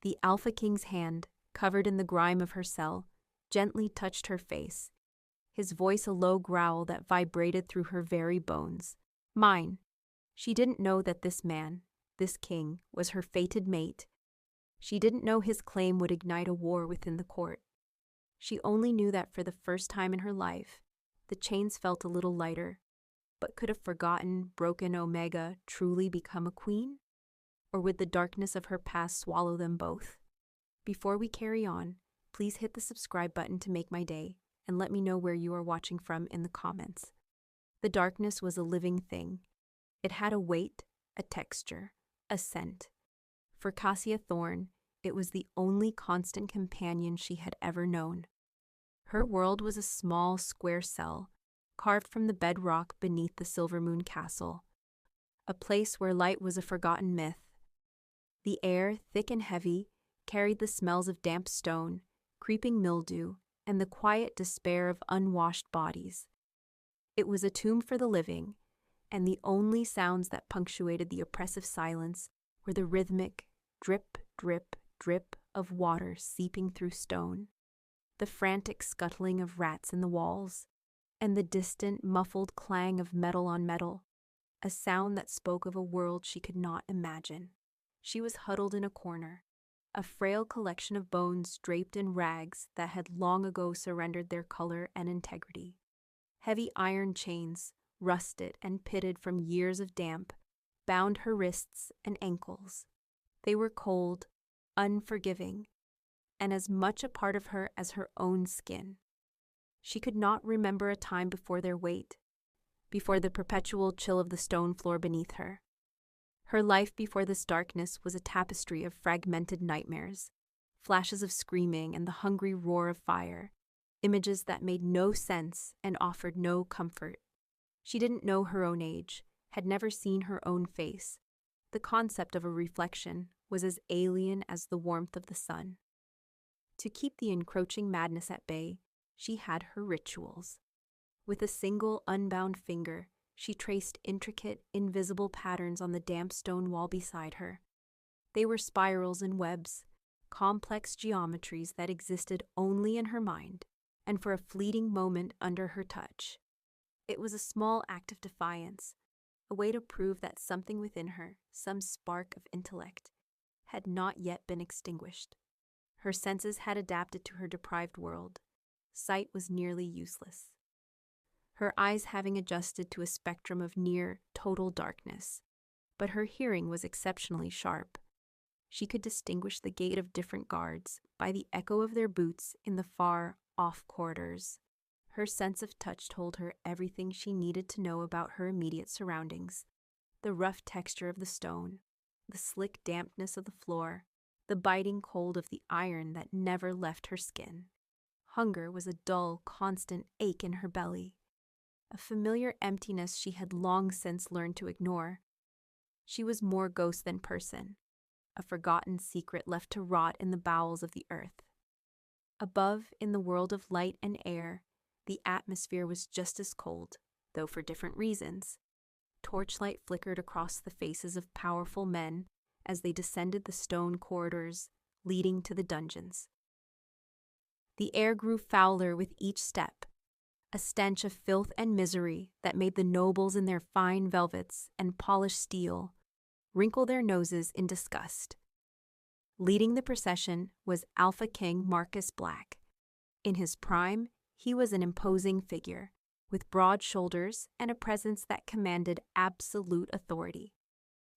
The Alpha King's hand, covered in the grime of her cell, gently touched her face, his voice a low growl that vibrated through her very bones. Mine. She didn't know that this man, this king, was her fated mate. She didn't know his claim would ignite a war within the court. She only knew that for the first time in her life, the chains felt a little lighter. But could a forgotten, broken Omega truly become a queen? Or would the darkness of her past swallow them both? Before we carry on, please hit the subscribe button to make my day, and let me know where you are watching from in the comments. The darkness was a living thing. It had a weight, a texture, a scent. For Cassia Thorn, it was the only constant companion she had ever known. Her world was a small, square cell, carved from the bedrock beneath the Silver Moon Castle, a place where light was a forgotten myth. The air, thick and heavy, carried the smells of damp stone, creeping mildew, and the quiet despair of unwashed bodies. It was a tomb for the living, and the only sounds that punctuated the oppressive silence were the rhythmic drip, drip, drip of water seeping through stone, the frantic scuttling of rats in the walls, and the distant, muffled clang of metal on metal, a sound that spoke of a world she could not imagine. She was huddled in a corner, a frail collection of bones draped in rags that had long ago surrendered their color and integrity. Heavy iron chains, rusted and pitted from years of damp, bound her wrists and ankles. They were cold, unforgiving, and as much a part of her as her own skin. She could not remember a time before their weight, before the perpetual chill of the stone floor beneath her. Her life before this darkness was a tapestry of fragmented nightmares, flashes of screaming and the hungry roar of fire, images that made no sense and offered no comfort. She didn't know her own age, had never seen her own face. The concept of a reflection was as alien as the warmth of the sun. To keep the encroaching madness at bay, she had her rituals. With a single unbound finger, she traced intricate, invisible patterns on the damp stone wall beside her. They were spirals and webs, complex geometries that existed only in her mind, and for a fleeting moment under her touch. It was a small act of defiance, a way to prove that something within her, some spark of intellect, had not yet been extinguished. Her senses had adapted to her deprived world. Sight was nearly useless, her eyes having adjusted to a spectrum of near total darkness, but her hearing was exceptionally sharp. She could distinguish the gait of different guards by the echo of their boots in the far off corridors. Her sense of touch told her everything she needed to know about her immediate surroundings: the rough texture of the stone, the slick dampness of the floor, the biting cold of the iron that never left her skin. Hunger was a dull, constant ache in her belly, a familiar emptiness she had long since learned to ignore. She was more ghost than person, a forgotten secret left to rot in the bowels of the earth. Above, in the world of light and air, the atmosphere was just as cold, though for different reasons. Torchlight flickered across the faces of powerful men as they descended the stone corridors leading to the dungeons. The air grew fouler with each step, a stench of filth and misery that made the nobles in their fine velvets and polished steel wrinkle their noses in disgust. Leading the procession was Alpha King Marcus Black. In his prime, he was an imposing figure, with broad shoulders and a presence that commanded absolute authority.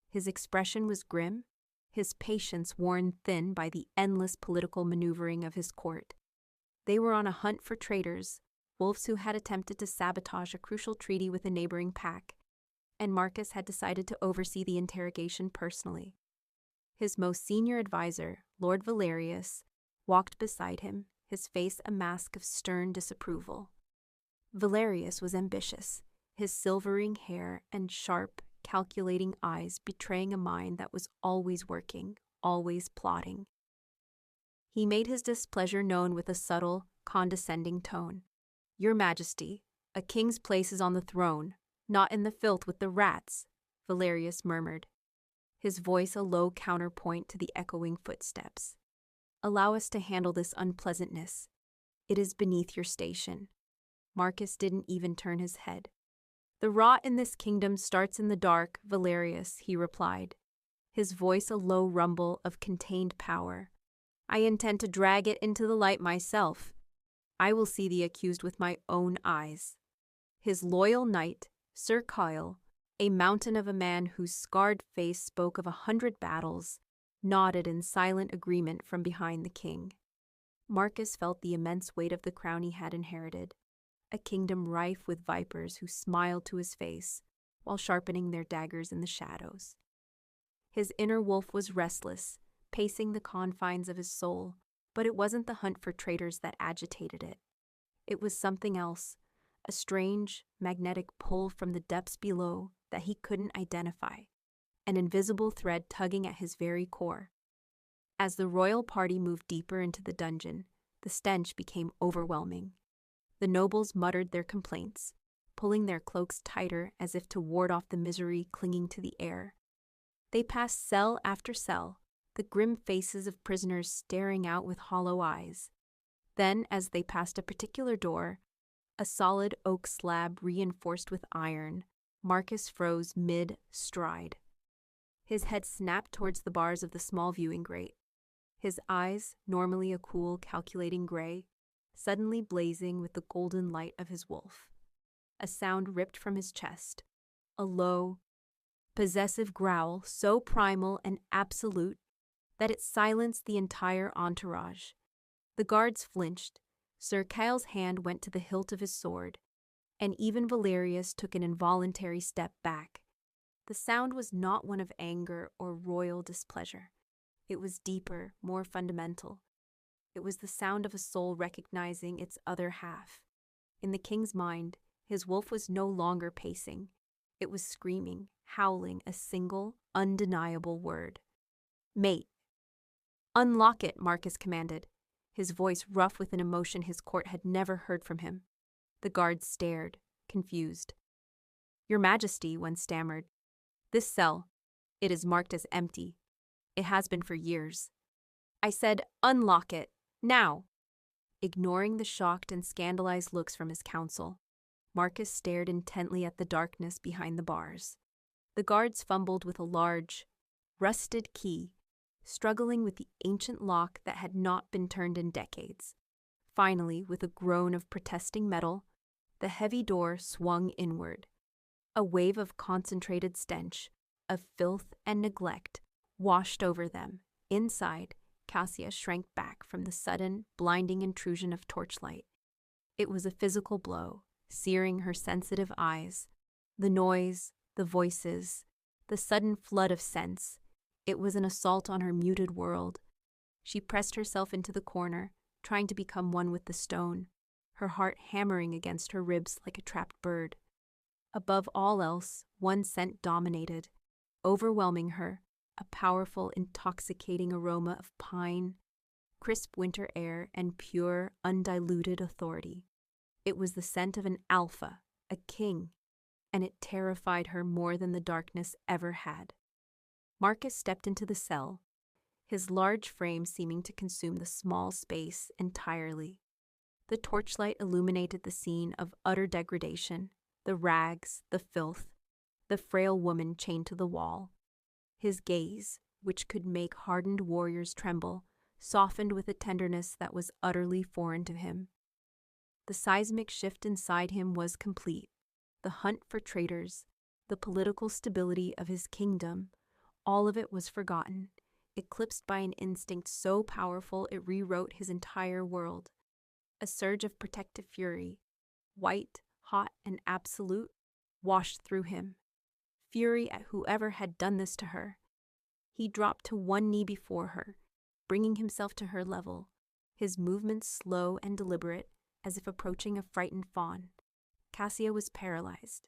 His expression was grim, his patience worn thin by the endless political maneuvering of his court. They were on a hunt for traitors, wolves who had attempted to sabotage a crucial treaty with a neighboring pack, and Marcus had decided to oversee the interrogation personally. His most senior advisor, Lord Valerius, walked beside him, his face a mask of stern disapproval. Valerius was ambitious, his silvering hair and sharp, calculating eyes betraying a mind that was always working, always plotting. He made his displeasure known with a subtle, condescending tone. "Your Majesty, a king's place is on the throne, not in the filth with the rats," Valerius murmured. his voice a low counterpoint to the echoing footsteps. "Allow us to handle this unpleasantness. It is beneath your station." Marcus didn't even turn his head. "The rot in this kingdom starts in the dark, Valerius," he replied, his voice a low rumble of contained power. "I intend to drag it into the light myself. I will see the accused with my own eyes." His loyal knight, Sir Kyle, a mountain of a man whose scarred face spoke of 100 battles, nodded in silent agreement from behind the king. Marcus felt the immense weight of the crown he had inherited, a kingdom rife with vipers who smiled to his face while sharpening their daggers in the shadows. His inner wolf was restless, pacing the confines of his soul, but it wasn't the hunt for traitors that agitated it. It was something else, a strange, magnetic pull from the depths below that he couldn't identify, an invisible thread tugging at his very core. As the royal party moved deeper into the dungeon, the stench became overwhelming. The nobles muttered their complaints, pulling their cloaks tighter as if to ward off the misery clinging to the air. They passed cell after cell, the grim faces of prisoners staring out with hollow eyes. Then, as they passed a particular door, a solid oak slab reinforced with iron, Marcus froze mid-stride. His head snapped towards the bars of the small viewing grate, his eyes, normally a cool, calculating gray, suddenly blazing with the golden light of his wolf. A sound ripped from his chest, a low, possessive growl so primal and absolute that it silenced the entire entourage. The guards flinched, Sir Kyle's hand went to the hilt of his sword, and even Valerius took an involuntary step back. The sound was not one of anger or royal displeasure. It was deeper, more fundamental. It was the sound of a soul recognizing its other half. In the king's mind, his wolf was no longer pacing. It was screaming, howling a single, undeniable word. "Mate." "Unlock it," Marcus commanded, his voice rough with an emotion his court had never heard from him. The guards stared, confused. "Your Majesty," one stammered, "this cell, it is marked as empty. It has been for years." "I said, unlock it, now." Ignoring the shocked and scandalized looks from his council, Marcus stared intently at the darkness behind the bars. The guards fumbled with a large, rusted key, struggling with the ancient lock that had not been turned in decades. Finally, with a groan of protesting metal, the heavy door swung inward. A wave of concentrated stench, of filth and neglect, washed over them. Inside, Cassia shrank back from the sudden, blinding intrusion of torchlight. It was a physical blow, searing her sensitive eyes. The noise, the voices, the sudden flood of sense. It was an assault on her muted world. She pressed herself into the corner, trying to become one with the stone, her heart hammering against her ribs like a trapped bird. Above all else, one scent dominated, overwhelming her, a powerful, intoxicating aroma of pine, crisp winter air, and pure, undiluted authority. It was the scent of an alpha, a king, and it terrified her more than the darkness ever had. Marcus stepped into the cell, his large frame seeming to consume the small space entirely. The torchlight illuminated the scene of utter degradation, the rags, the filth, the frail woman chained to the wall. His gaze, which could make hardened warriors tremble, softened with a tenderness that was utterly foreign to him. The seismic shift inside him was complete. The hunt for traitors, the political stability of his kingdom, all of it was forgotten, eclipsed by an instinct so powerful it rewrote his entire world. A surge of protective fury, white, hot, and absolute, washed through him. Fury at whoever had done this to her. He dropped to one knee before her, bringing himself to her level, his movements slow and deliberate, as if approaching a frightened fawn. Cassia was paralyzed,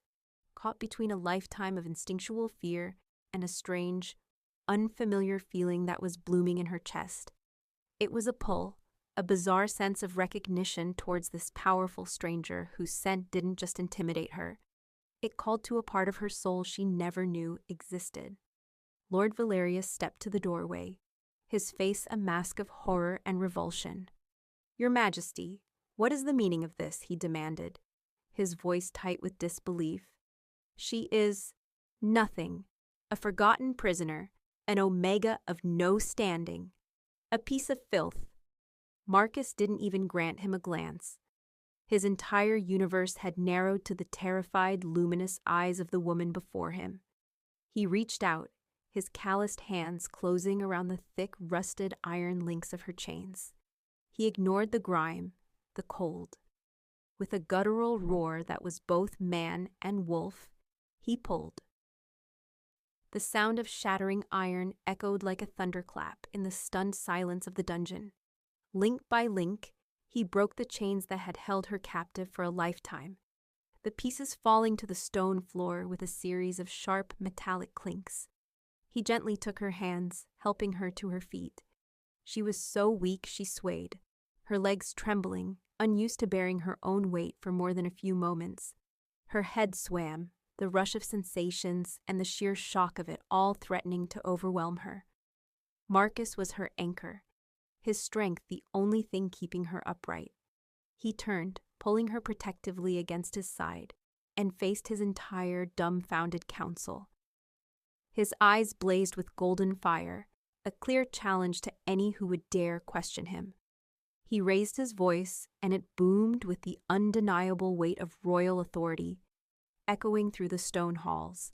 caught between a lifetime of instinctual fear and a strange, unfamiliar feeling that was blooming in her chest. It was a pull, a bizarre sense of recognition towards this powerful stranger whose scent didn't just intimidate her. It called to a part of her soul she never knew existed. Lord Valerius stepped to the doorway, his face a mask of horror and revulsion. "Your Majesty, what is the meaning of this?" he demanded, his voice tight with disbelief. "She is nothing, a forgotten prisoner, an omega of no standing, a piece of filth." Marcus didn't even grant him a glance. His entire universe had narrowed to the terrified, luminous eyes of the woman before him. He reached out, his calloused hands closing around the thick, rusted iron links of her chains. He ignored the grime, the cold. With a guttural roar that was both man and wolf, he pulled. The sound of shattering iron echoed like a thunderclap in the stunned silence of the dungeon. Link by link, he broke the chains that had held her captive for a lifetime, the pieces falling to the stone floor with a series of sharp metallic clinks. He gently took her hands, helping her to her feet. She was so weak she swayed, her legs trembling, unused to bearing her own weight for more than a few moments. Her head swam, the rush of sensations and the sheer shock of it all threatening to overwhelm her. Marcus was her anchor, his strength the only thing keeping her upright. He turned, pulling her protectively against his side, and faced his entire dumbfounded council. His eyes blazed with golden fire, a clear challenge to any who would dare question him. He raised his voice, and it boomed with the undeniable weight of royal authority, echoing through the stone halls.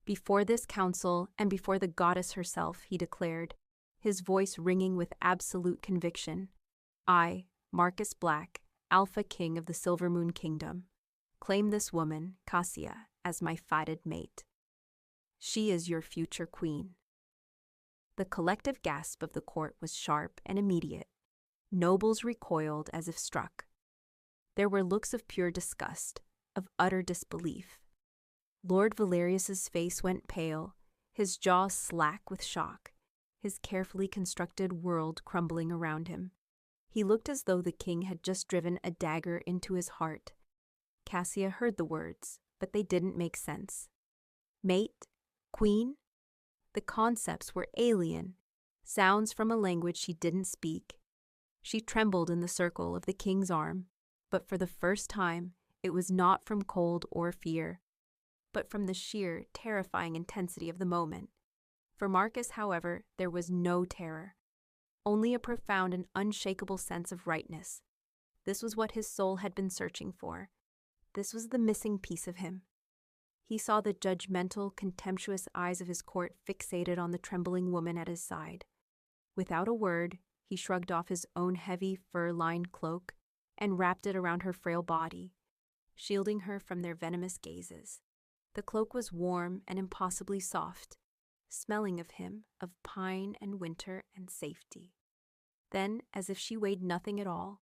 Before this council and before the goddess herself, he declared, his voice ringing with absolute conviction, "I, Marcus Black, Alpha King of the Silver Moon Kingdom, claim this woman, Cassia, as my fated mate. She is your future queen." The collective gasp of the court was sharp and immediate. Nobles recoiled as if struck. There were looks of pure disgust, of utter disbelief. Lord Valerius's face went pale, his jaw slack with shock, his carefully constructed world crumbling around him. He looked as though the king had just driven a dagger into his heart. Cassia heard the words, but they didn't make sense. Mate? Queen? The concepts were alien, sounds from a language she didn't speak. She trembled in the circle of the king's arm, but for the first time, it was not from cold or fear, but from the sheer, terrifying intensity of the moment. For Marcus, however, there was no terror, only a profound and unshakable sense of rightness. This was what his soul had been searching for. This was the missing piece of him. He saw the judgmental, contemptuous eyes of his court fixated on the trembling woman at his side. Without a word, he shrugged off his own heavy, fur-lined cloak and wrapped it around her frail body, shielding her from their venomous gazes. The cloak was warm and impossibly soft, smelling of him, of pine and winter and safety. Then, as if she weighed nothing at all,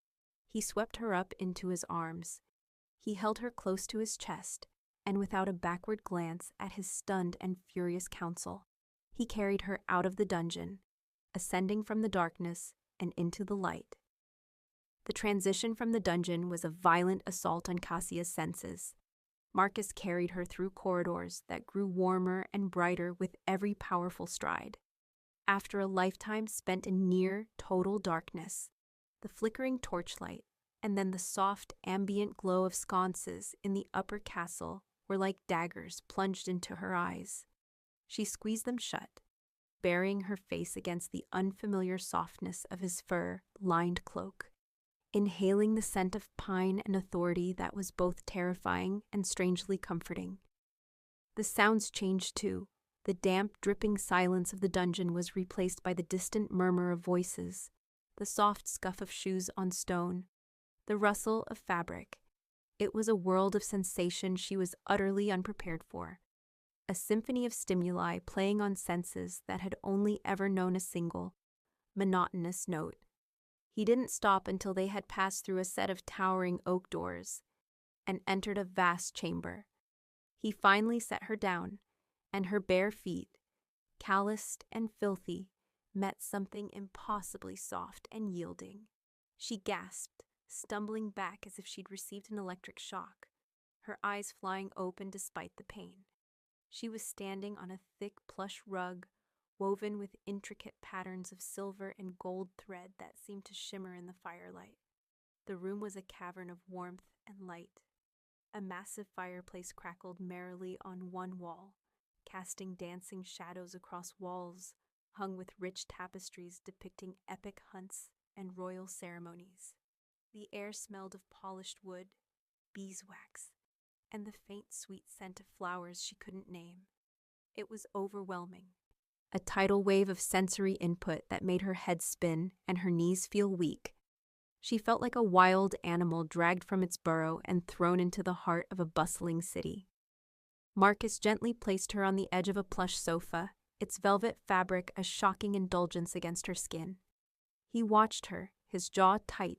he swept her up into his arms. He held her close to his chest, and without a backward glance at his stunned and furious council, he carried her out of the dungeon, ascending from the darkness and into the light. The transition from the dungeon was a violent assault on Cassia's senses. Marcus carried her through corridors that grew warmer and brighter with every powerful stride. After a lifetime spent in near total darkness, the flickering torchlight and then the soft ambient glow of sconces in the upper castle were like daggers plunged into her eyes. She squeezed them shut, burying her face against the unfamiliar softness of his fur-lined cloak, inhaling the scent of pine and authority that was both terrifying and strangely comforting. The sounds changed too. The damp, dripping silence of the dungeon was replaced by the distant murmur of voices, the soft scuff of shoes on stone, the rustle of fabric. It was a world of sensation she was utterly unprepared for, a symphony of stimuli playing on senses that had only ever known a single, monotonous note. He didn't stop until they had passed through a set of towering oak doors and entered a vast chamber. He finally set her down, and her bare feet, calloused and filthy, met something impossibly soft and yielding. She gasped, stumbling back as if she'd received an electric shock, her eyes flying open despite the pain. She was standing on a thick plush rug, woven with intricate patterns of silver and gold thread that seemed to shimmer in the firelight. The room was a cavern of warmth and light. A massive fireplace crackled merrily on one wall, casting dancing shadows across walls hung with rich tapestries depicting epic hunts and royal ceremonies. The air smelled of polished wood, beeswax, and the faint sweet scent of flowers she couldn't name. It was overwhelming, a tidal wave of sensory input that made her head spin and her knees feel weak. She felt like a wild animal dragged from its burrow and thrown into the heart of a bustling city. Marcus gently placed her on the edge of a plush sofa, its velvet fabric a shocking indulgence against her skin. He watched her, his jaw tight,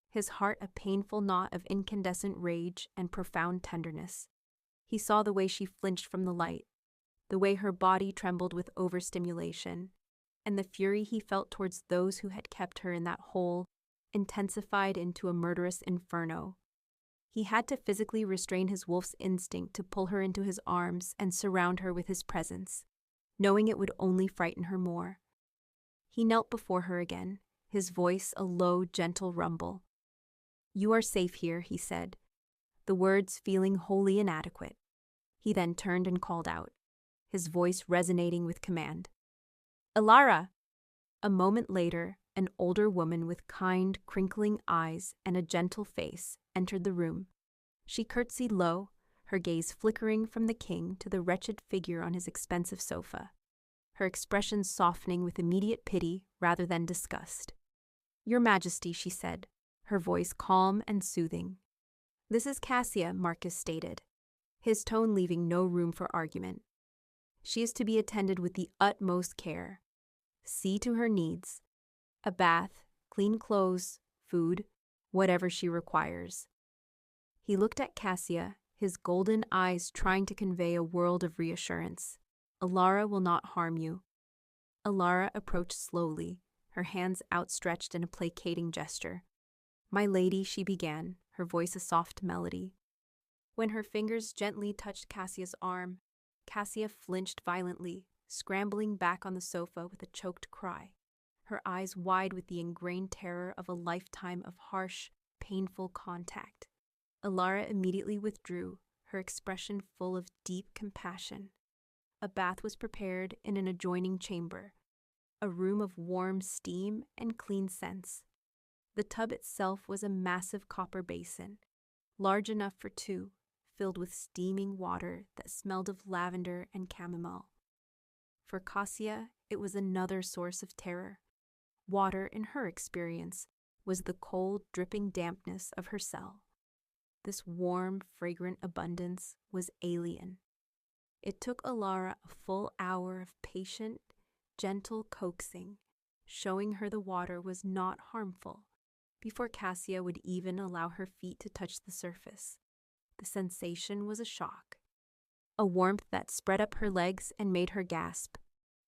his heart a painful knot of incandescent rage and profound tenderness. He saw the way she flinched from the light, the way her body trembled with overstimulation, and the fury he felt towards those who had kept her in that hole intensified into a murderous inferno. He had to physically restrain his wolf's instinct to pull her into his arms and surround her with his presence, knowing it would only frighten her more. He knelt before her again, his voice a low, gentle rumble. "You are safe here," he said, the words feeling wholly inadequate. He then turned and called out, his voice resonating with command. "Alara!" A moment later, an older woman with kind, crinkling eyes and a gentle face entered the room. She curtsied low, her gaze flickering from the king to the wretched figure on his expensive sofa, her expression softening with immediate pity rather than disgust. "Your Majesty," she said, her voice calm and soothing. "This is Cassia," Marcus stated, his tone leaving no room for argument. "She is to be attended with the utmost care. See to her needs. A bath, clean clothes, food, whatever she requires." He looked at Cassia, his golden eyes trying to convey a world of reassurance. "Alara will not harm you." Alara approached slowly, her hands outstretched in a placating gesture. "My lady," she began, her voice a soft melody. When her fingers gently touched Cassia's arm, Cassia flinched violently, scrambling back on the sofa with a choked cry, her eyes wide with the ingrained terror of a lifetime of harsh, painful contact. Alara immediately withdrew, her expression full of deep compassion. A bath was prepared in an adjoining chamber, a room of warm steam and clean scents. The tub itself was a massive copper basin, large enough for two, filled with steaming water that smelled of lavender and chamomile. For Cassia, it was another source of terror. Water, in her experience, was the cold, dripping dampness of her cell. This warm, fragrant abundance was alien. It took Alara a full hour of patient, gentle coaxing, showing her the water was not harmful, before Cassia would even allow her feet to touch the surface. The sensation was a shock, a warmth that spread up her legs and made her gasp.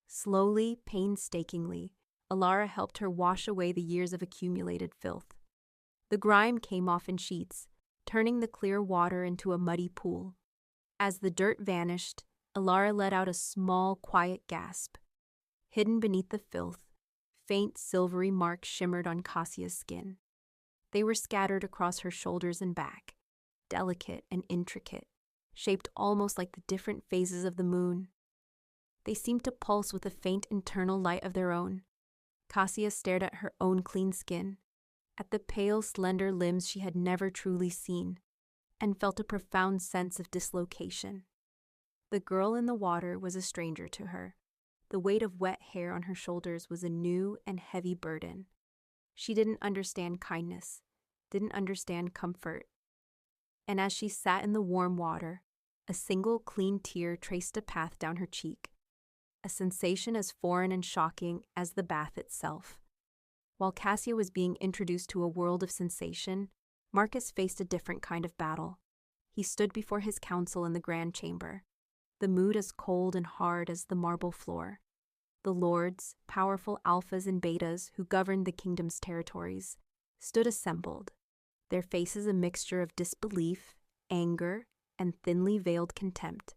Slowly, painstakingly, Alara helped her wash away the years of accumulated filth. The grime came off in sheets, turning the clear water into a muddy pool. As the dirt vanished, Alara let out a small, quiet gasp. Hidden beneath the filth, faint silvery marks shimmered on Cassia's skin. They were scattered across her shoulders and back, delicate and intricate, shaped almost like the different phases of the moon. They seemed to pulse with a faint internal light of their own. Cassia stared at her own clean skin, at the pale, slender limbs she had never truly seen, and felt a profound sense of dislocation. The girl in the water was a stranger to her. The weight of wet hair on her shoulders was a new and heavy burden. She didn't understand kindness, didn't understand comfort. And as she sat in the warm water, a single clean tear traced a path down her cheek, a sensation as foreign and shocking as the bath itself. While Cassia was being introduced to a world of sensation, Marcus faced a different kind of battle. He stood before his council in the grand chamber, the mood as cold and hard as the marble floor. The lords, powerful alphas and betas who governed the kingdom's territories, stood assembled, their faces a mixture of disbelief, anger, and thinly veiled contempt.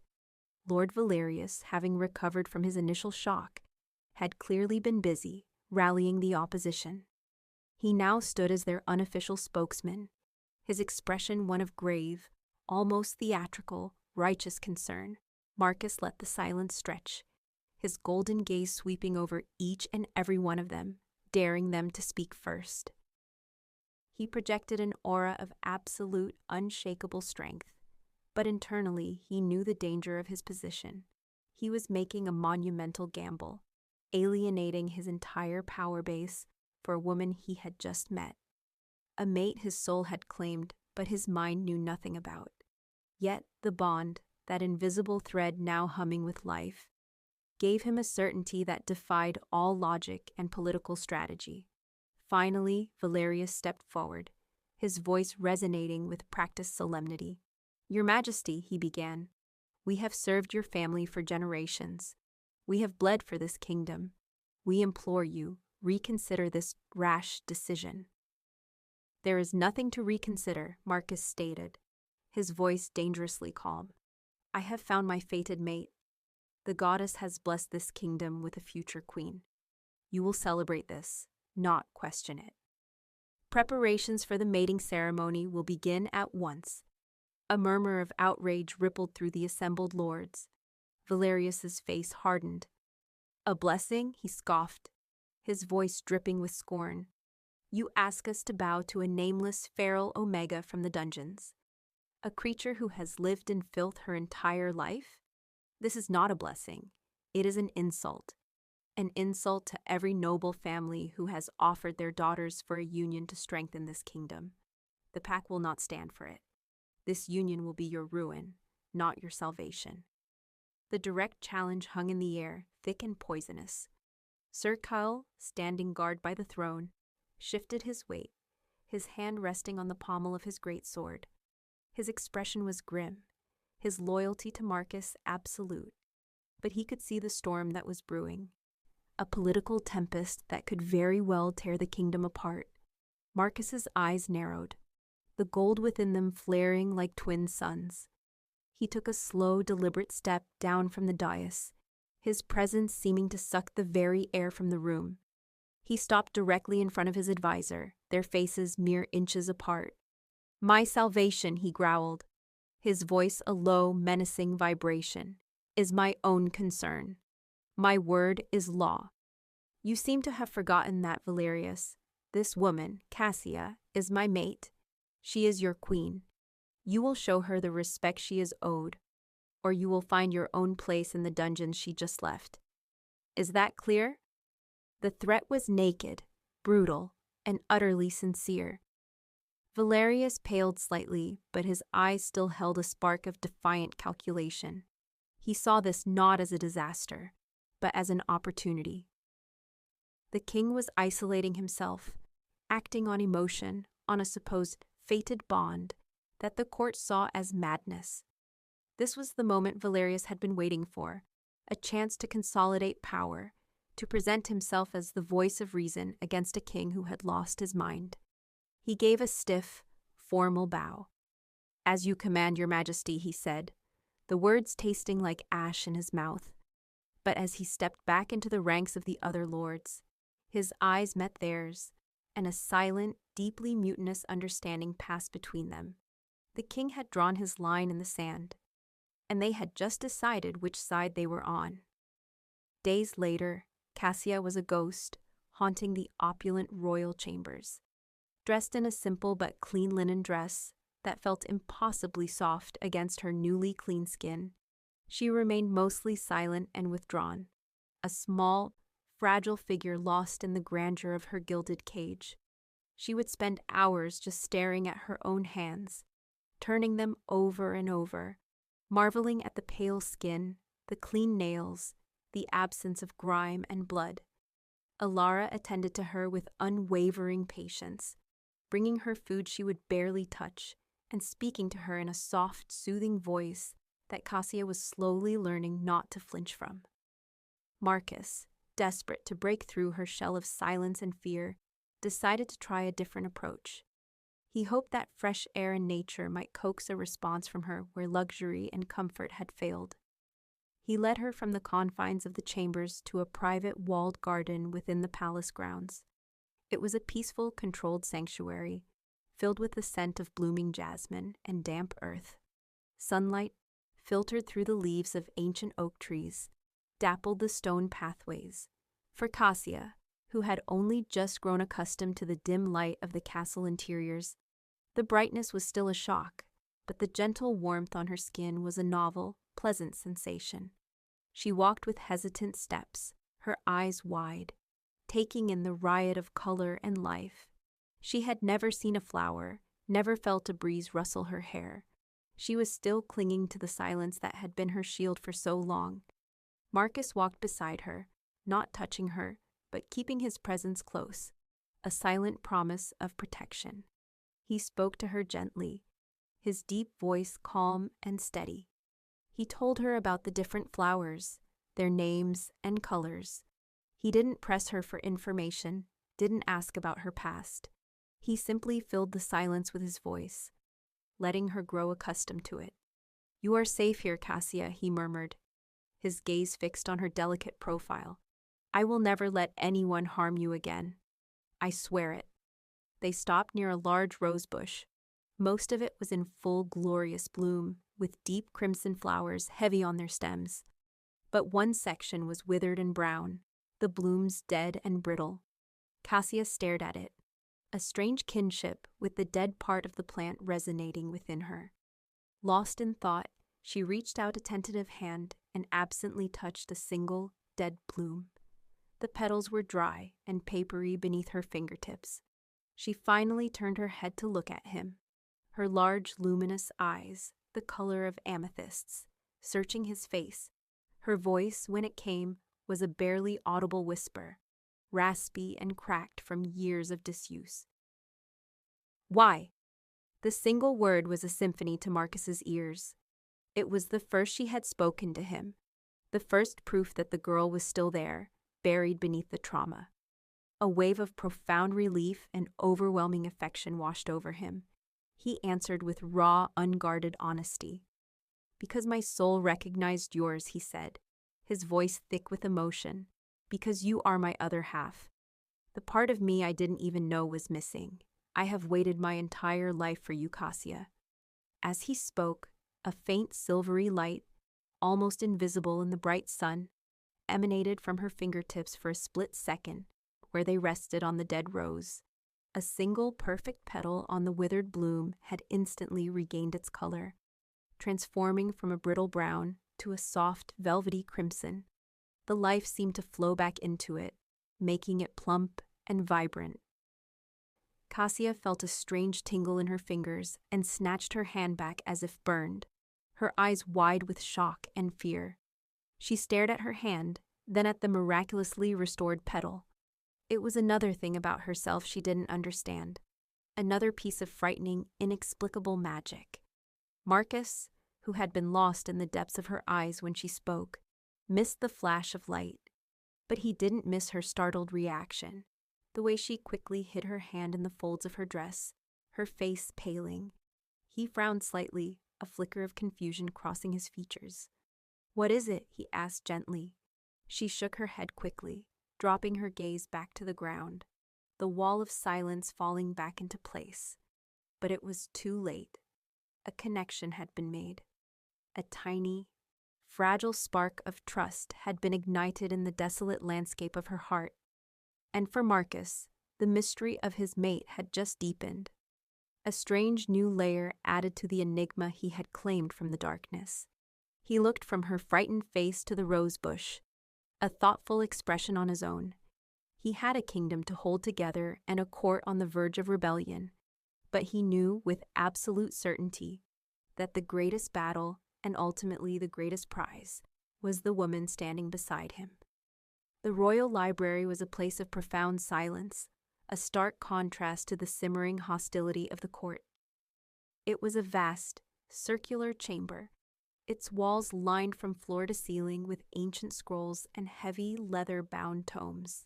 Lord Valerius, having recovered from his initial shock, had clearly been busy rallying the opposition. He now stood as their unofficial spokesman, his expression one of grave, almost theatrical, righteous concern. Marcus let the silence stretch, his golden gaze sweeping over each and every one of them, daring them to speak first. He projected an aura of absolute, unshakable strength, but internally he knew the danger of his position. He was making a monumental gamble, alienating his entire power base for a woman he had just met. A mate his soul had claimed, but his mind knew nothing about. Yet the bond, that invisible thread now humming with life, gave him a certainty that defied all logic and political strategy. Finally, Valerius stepped forward, his voice resonating with practiced solemnity. "Your Majesty," he began, "we have served your family for generations. We have bled for this kingdom. We implore you, reconsider this rash decision." "There is nothing to reconsider," Marcus stated, his voice dangerously calm. "I have found my fated mate. The goddess has blessed this kingdom with a future queen. You will celebrate this, not question it. Preparations for the mating ceremony will begin at once." A murmur of outrage rippled through the assembled lords. Valerius's face hardened. "A blessing?" he scoffed, his voice dripping with scorn. "You ask us to bow to a nameless feral omega from the dungeons, a creature who has lived in filth her entire life? This is not a blessing. It is an insult to every noble family who has offered their daughters for a union to strengthen this kingdom. The pack will not stand for it. This union will be your ruin, not your salvation." The direct challenge hung in the air, thick and poisonous. Sir Kyle, standing guard by the throne, shifted his weight, his hand resting on the pommel of his great sword. His expression was grim, his loyalty to Marcus absolute, but he could see the storm that was brewing, a political tempest that could very well tear the kingdom apart. Marcus's eyes narrowed, the gold within them flaring like twin suns. He took a slow, deliberate step down from the dais, his presence seeming to suck the very air from the room. He stopped directly in front of his advisor, their faces mere inches apart. "My salvation," he growled, his voice a low, menacing vibration, "is my own concern. My word is law. You seem to have forgotten that, Valerius. This woman, Cassia, is my mate. She is your queen. You will show her the respect she is owed, or you will find your own place in the dungeons she just left. Is that clear?" The threat was naked, brutal, and utterly sincere. Valerius paled slightly, but his eyes still held a spark of defiant calculation. He saw this not as a disaster, but as an opportunity. The king was isolating himself, acting on emotion, on a supposed fated bond that the court saw as madness. This was the moment Valerius had been waiting for, a chance to consolidate power, to present himself as the voice of reason against a king who had lost his mind. He gave a stiff, formal bow. "As you command, your Majesty," he said, the words tasting like ash in his mouth. But as he stepped back into the ranks of the other lords, his eyes met theirs, and a silent, deeply mutinous understanding passed between them. The king had drawn his line in the sand, and they had just decided which side they were on. Days later, Cassia was a ghost, haunting the opulent royal chambers. Dressed in a simple but clean linen dress that felt impossibly soft against her newly clean skin, she remained mostly silent and withdrawn, a small, fragile figure lost in the grandeur of her gilded cage. She would spend hours just staring at her own hands, turning them over and over, marveling at the pale skin, the clean nails, the absence of grime and blood. Alara attended to her with unwavering patience, bringing her food she would barely touch, and speaking to her in a soft, soothing voice that Cassia was slowly learning not to flinch from. Marcus, desperate to break through her shell of silence and fear, decided to try a different approach. He hoped that fresh air and nature might coax a response from her where luxury and comfort had failed. He led her from the confines of the chambers to a private walled garden within the palace grounds. It was a peaceful, controlled sanctuary, filled with the scent of blooming jasmine and damp earth. Sunlight, filtered through the leaves of ancient oak trees, dappled the stone pathways. For Cassia, who had only just grown accustomed to the dim light of the castle interiors, the brightness was still a shock, but the gentle warmth on her skin was a novel, pleasant sensation. She walked with hesitant steps, her eyes wide, taking in the riot of color and life. She had never seen a flower, never felt a breeze rustle her hair. She was still clinging to the silence that had been her shield for so long. Marcus walked beside her, not touching her, but keeping his presence close, a silent promise of protection. He spoke to her gently, his deep voice calm and steady. He told her about the different flowers, their names and colors. He didn't press her for information, didn't ask about her past. He simply filled the silence with his voice, letting her grow accustomed to it. "You are safe here, Cassia," he murmured, his gaze fixed on her delicate profile. "I will never let anyone harm you again. I swear it." They stopped near a large rose bush. Most of it was in full glorious bloom, with deep crimson flowers heavy on their stems. But one section was withered and brown, the blooms dead and brittle. Cassia stared at it, a strange kinship with the dead part of the plant resonating within her. Lost in thought, she reached out a tentative hand and absently touched a single, dead bloom. The petals were dry and papery beneath her fingertips. She finally turned her head to look at him, her large, luminous eyes, the color of amethysts, searching his face. Her voice, when it came, was a barely audible whisper, raspy and cracked from years of disuse. "Why?" The single word was a symphony to Marcus's ears. It was the first she had spoken to him, the first proof that the girl was still there, buried beneath the trauma. A wave of profound relief and overwhelming affection washed over him. He answered with raw, unguarded honesty. "Because my soul recognized yours," he said, his voice thick with emotion. "Because you are my other half. The part of me I didn't even know was missing. I have waited my entire life for you, Cassia." As he spoke, a faint silvery light, almost invisible in the bright sun, emanated from her fingertips for a split second, where they rested on the dead rose. A single perfect petal on the withered bloom had instantly regained its color, transforming from a brittle brown to a soft, velvety crimson. The life seemed to flow back into it, making it plump and vibrant. Cassia felt a strange tingle in her fingers and snatched her hand back as if burned, her eyes wide with shock and fear. She stared at her hand, then at the miraculously restored petal. It was another thing about herself she didn't understand, another piece of frightening, inexplicable magic. Marcus, who had been lost in the depths of her eyes when she spoke, missed the flash of light, but he didn't miss her startled reaction, the way she quickly hid her hand in the folds of her dress, her face paling. He frowned slightly, a flicker of confusion crossing his features. "What is it?" he asked gently. She shook her head quickly, dropping her gaze back to the ground, the wall of silence falling back into place. But it was too late. A connection had been made. A tiny, fragile spark of trust had been ignited in the desolate landscape of her heart. And for Marcus, the mystery of his mate had just deepened. A strange new layer added to the enigma he had claimed from the darkness. He looked from her frightened face to the rose bush, a thoughtful expression on his own. He had a kingdom to hold together and a court on the verge of rebellion, but he knew with absolute certainty that the greatest battle and ultimately the greatest prize was the woman standing beside him. The royal library was a place of profound silence, a stark contrast to the simmering hostility of the court. It was a vast, circular chamber, its walls lined from floor to ceiling with ancient scrolls and heavy leather-bound tomes.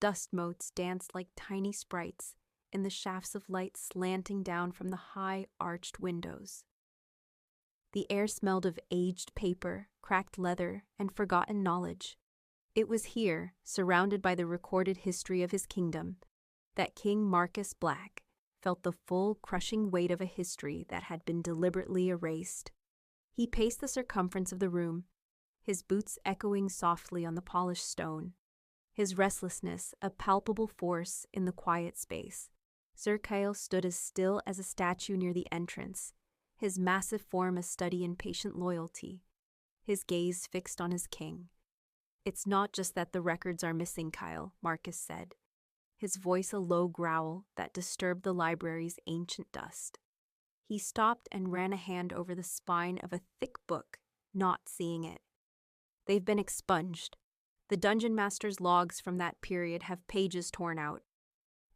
Dust motes danced like tiny sprites in the shafts of light slanting down from the high, arched windows. The air smelled of aged paper, cracked leather, and forgotten knowledge. It was here, surrounded by the recorded history of his kingdom, that King Marcus Black felt the full, crushing weight of a history that had been deliberately erased. He paced the circumference of the room, his boots echoing softly on the polished stone, his restlessness a palpable force in the quiet space. Sir Kyle stood as still as a statue near the entrance, his massive form a study in patient loyalty, his gaze fixed on his king. "It's not just that the records are missing, Kyle," Marcus said, his voice a low growl that disturbed the library's ancient dust. He stopped and ran a hand over the spine of a thick book, not seeing it. "They've been expunged. The Dungeon Master's logs from that period have pages torn out.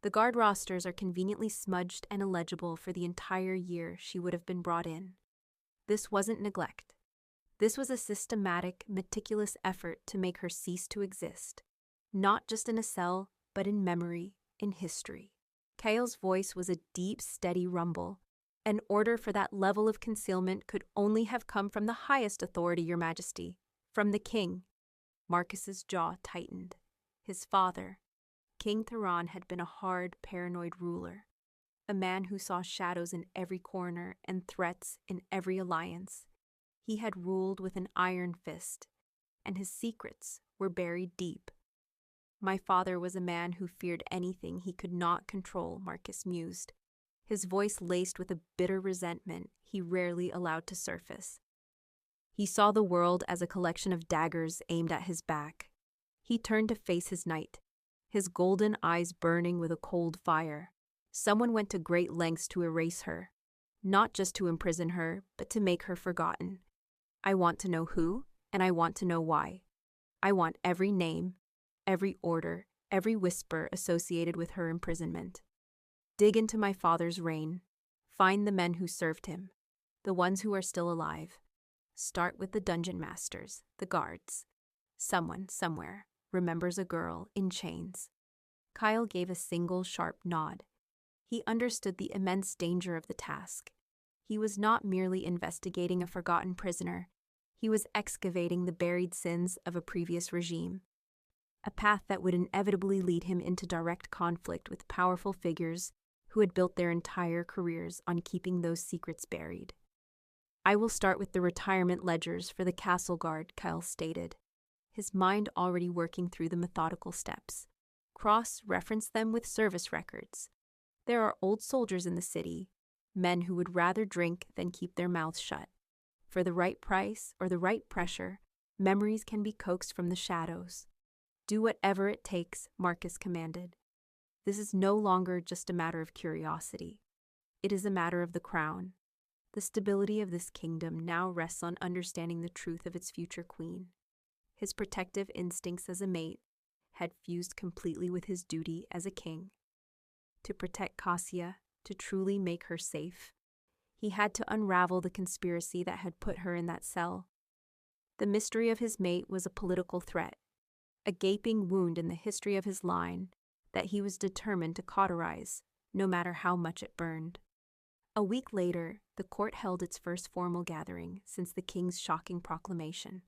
The guard rosters are conveniently smudged and illegible for the entire year she would have been brought in. This wasn't neglect. This was a systematic, meticulous effort to make her cease to exist, not just in a cell, but in memory, in history." Kyle's voice was a deep, steady rumble. "An order for that level of concealment could only have come from the highest authority, Your Majesty, from the king." Marcus's jaw tightened. His father, King Theron, had been a hard, paranoid ruler, a man who saw shadows in every corner and threats in every alliance. He had ruled with an iron fist, and his secrets were buried deep. "My father was a man who feared anything he could not control," Marcus mused, his voice laced with a bitter resentment he rarely allowed to surface. He saw the world as a collection of daggers aimed at his back. He turned to face his knight, his golden eyes burning with a cold fire. "Someone went to great lengths to erase her, not just to imprison her, but to make her forgotten. I want to know who, and I want to know why. I want every name, every order, every whisper associated with her imprisonment. Dig into my father's reign. Find the men who served him, the ones who are still alive. Start with the dungeon masters, the guards. Someone, somewhere, remembers a girl in chains." Kyle gave a single sharp nod. He understood the immense danger of the task. He was not merely investigating a forgotten prisoner. He was excavating the buried sins of a previous regime, a path that would inevitably lead him into direct conflict with powerful figures who had built their entire careers on keeping those secrets buried. "I will start with the retirement ledgers for the castle guard," Kyle stated, his mind already working through the methodical steps. "Cross-reference them with service records. There are old soldiers in the city, men who would rather drink than keep their mouths shut. For the right price or the right pressure, memories can be coaxed from the shadows. Do whatever it takes," Marcus commanded. "This is no longer just a matter of curiosity. It is a matter of the crown. The stability of this kingdom now rests on understanding the truth of its future queen." His protective instincts as a mate had fused completely with his duty as a king. To protect Cassia, to truly make her safe, he had to unravel the conspiracy that had put her in that cell. The mystery of his mate was a political threat, a gaping wound in the history of his line that he was determined to cauterize, no matter how much it burned. A week later, the court held its first formal gathering since the king's shocking proclamation.